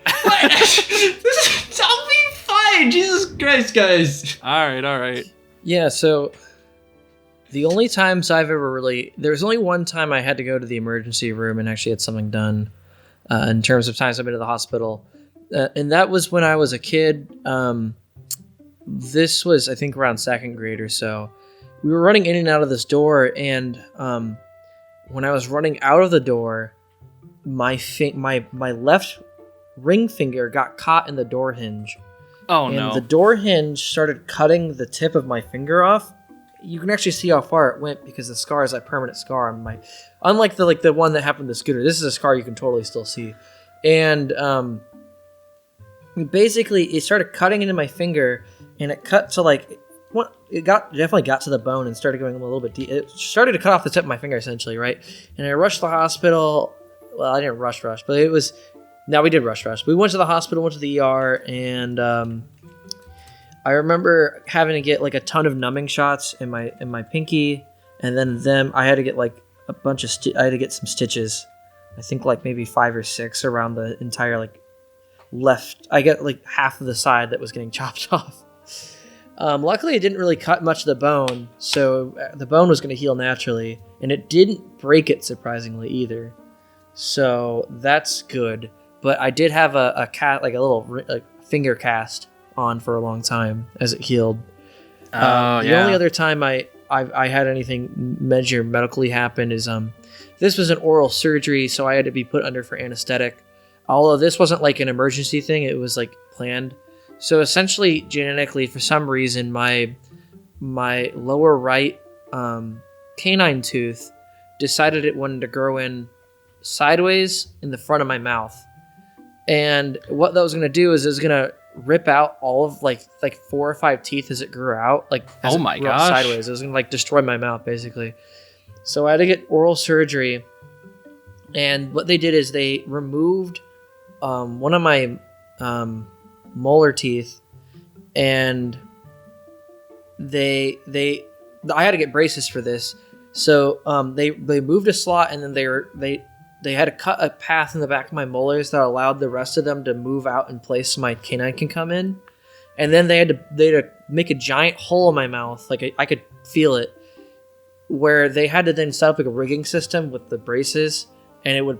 I'll be fine. Jesus Christ, guys. All right. Yeah, so the only times I've ever really... There's only one time I had to go to the emergency room and actually had something done in terms of times I've been to the hospital. And that was when I was a kid. This was, I think, around second grade or so. We were running in and out of this door, and when I was running out of the door, my left ring finger got caught in the door hinge. Oh, and no. The door hinge started cutting the tip of my finger off. You can actually see how far it went because the scar is a permanent scar on my... Unlike the one that happened to Scooter, this is a scar you can totally still see. And basically, it started cutting into my finger, and it cut to definitely got to the bone and started going a little bit deep. It started to cut off the tip of my finger, essentially, right? And I rushed to the hospital. Well, I didn't rush, but it was... No, we did rush. We went to the hospital, went to the ER, and I remember having to get like a ton of numbing shots in my pinky, and then I had to get like a bunch of I had to get some stitches. I think like maybe 5 or 6 around the entire like left. I got like half of the side that was getting chopped off. Luckily, it didn't really cut much of the bone, so the bone was going to heal naturally, and it didn't break it surprisingly either. So that's good. But I did have a little finger cast on for a long time as it healed. The only other time I had anything major medically happen is this was an oral surgery, so I had to be put under for anesthetic. Although this wasn't like an emergency thing, it was like planned. So essentially, genetically, for some reason, my lower right canine tooth decided it wanted to grow in sideways in the front of my mouth. And what that was going to do is it was going to rip out all of like 4 or 5 teeth as it grew out. Like, as oh it my grew out gosh. sideways. It was going to like destroy my mouth basically. So I had to get oral surgery. And what they did is they removed one of my molar teeth, and I had to get braces for this. So they moved a slot, and then they had to cut a path in the back of my molars that allowed the rest of them to move out in place so my canine can come in. And then they had to make a giant hole in my mouth, like I could feel it, where they had to then set up like a rigging system with the braces, and it would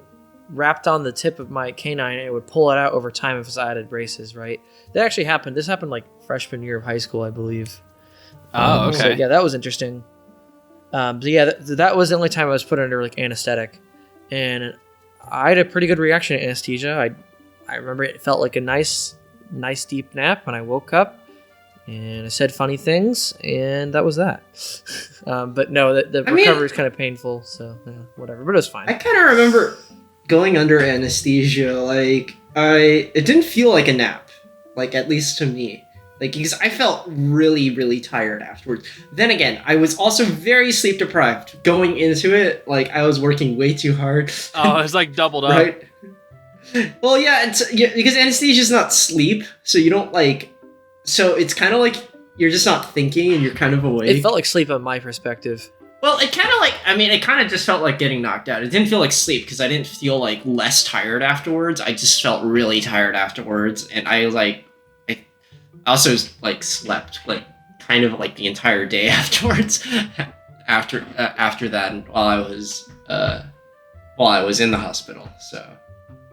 wrapped on the tip of my canine, and it would pull it out over time if I added braces, right? That actually happened. This happened like freshman year of high school, I believe. Oh, okay. So yeah, that was interesting. So yeah, that was the only time I was put under like anesthetic, and I had a pretty good reaction to anesthesia. I remember it felt like a nice deep nap when I woke up, and I said funny things, and that was that. But no, the recovery is kind of painful, so yeah, whatever. But it was fine. I kind of remember going under anesthesia, like it didn't feel like a nap, like at least to me. Like, because I felt really, really tired afterwards. Then again, I was also very sleep deprived going into it. Like, I was working way too hard. Oh, it's like doubled up. Right? Well, yeah, because anesthesia is not sleep, so you don't so it's kind of like you're just not thinking and you're kind of awake. It felt like sleep on my perspective. Well, it kind of it kind of just felt like getting knocked out. It didn't feel like sleep because I didn't feel like less tired afterwards. I just felt really tired afterwards, and I also slept kind of the entire day afterwards. after that, and while I was in the hospital, so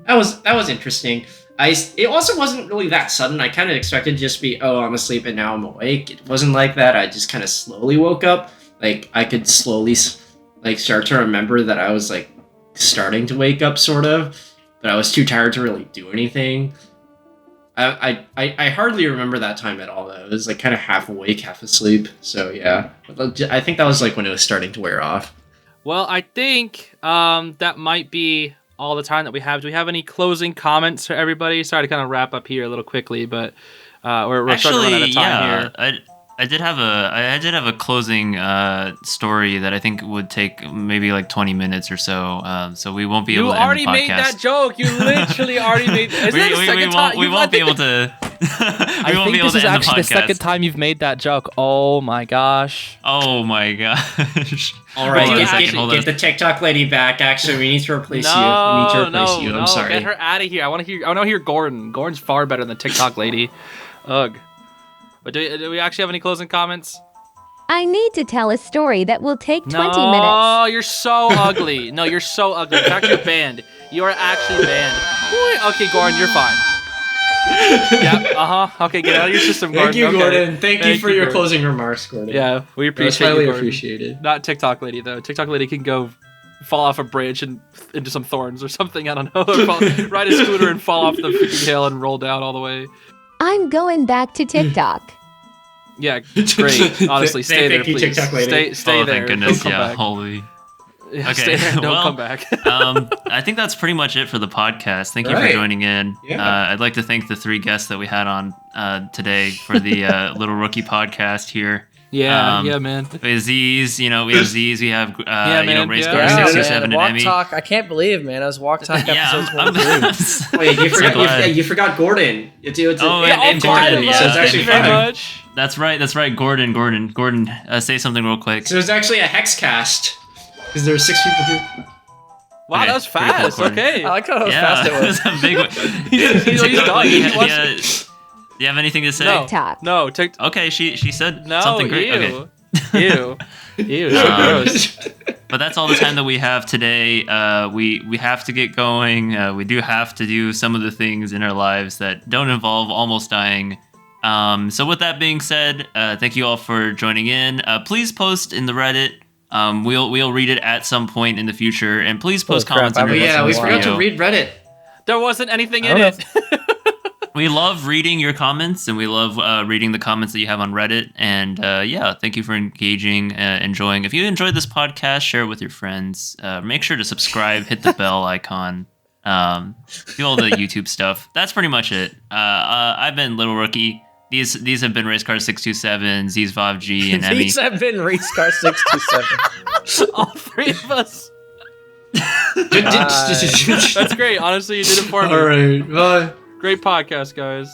that was interesting. It also wasn't really that sudden. I kind of expected to just be, oh, I'm asleep and now I'm awake. It wasn't like that. I just kind of slowly woke up. I could slowly start to remember that I was starting to wake up, sort of, but I was too tired to really do anything. I hardly remember that time at all, though. It was like kind of half awake, half asleep. So yeah, I think that was like when it was starting to wear off. Well, I think that might be all the time that we have. Do we have any closing comments for everybody? Sorry to kind of wrap up here a little quickly, but we're starting to run out of time here. I did have a closing story that I think would take maybe like 20 minutes or so. So we won't be able to end the podcast. You already made that joke. You literally already made. We won't be able to. I think this is actually the second time you've made that joke. Oh my gosh. Oh my gosh. All right, get the TikTok lady back. Actually, we need to replace you. We need to replace you. I'm sorry. Get her out of here. I want to hear Gordon. Gordon's far better than TikTok lady. Ugh. But do we actually have any closing comments? I need to tell a story that will take 20 minutes. No, you're so ugly. No, you're so ugly. In fact, you're banned. You are actually banned. Okay, Gordon, you're fine. Yep, Okay, get out of your system, Gordon. Thank you, okay. Gordon. Thank you for your Gordon. closing remarks, Gordon. Yeah, we appreciate highly you, Gordon. appreciated. Not TikTok lady, though. TikTok lady can go fall off a bridge and into some thorns or something. I don't know. Or ride a scooter and fall off the freaking hill and roll down all the way. I'm going back to TikTok. Yeah, great. Honestly, stay there, please. TikTok lady. Stay there. Thank goodness. Don't come Yeah, back. holy. Yeah, Okay, stay there and don't well, come back. I think that's pretty much it for the podcast. Thank you for Right. joining in. Yeah. I'd like to thank the 3 guests that we had on today for the Little Rookie podcast here. Yeah, man. We have Zeez, we have Zeez, we have man, Race yeah. Car Yeah, 627 man, and Emmy. Walk Talk. I can't believe, man. I was Walk Talk episode 23. Wait, you So glad. you forgot Gordon. And Gordon. yeah, So it's actually Thank you very fun. much. That's right. Gordon, say something real quick. So it's actually a hex cast because there are 6 people here. Wow, Okay, that was pretty cool, fast. Gordon. Okay. I like how Yeah, fast it was. it's a big one. He's done. He wants- Do you have anything to say? No. TikTok. No, TikTok. Okay, she said No, something great. ew. Okay. Ew, so gross. But that's all the time that we have today. We have to get going. We do have to do some of the things in our lives that don't involve almost dying. So with that being said, thank you all for joining in. Please post in the Reddit. We'll read it at some point in the future, and please post comments. crap, under Yeah, we this forgot video. to read Reddit. There wasn't anything I in don't it. We love reading your comments, and we love reading the comments that you have on Reddit. And yeah, thank you for engaging, enjoying. If you enjoyed this podcast, share it with your friends. Make sure to subscribe, hit the bell icon, do all the YouTube stuff. That's pretty much it. I've been Little Rookie. These have been Racecar 627, Zeez Vav G, and Emmy. These have been Racecar 627. All 3 of us. That's That's great. Honestly, you did it for me. All right, bye. Great podcast, guys.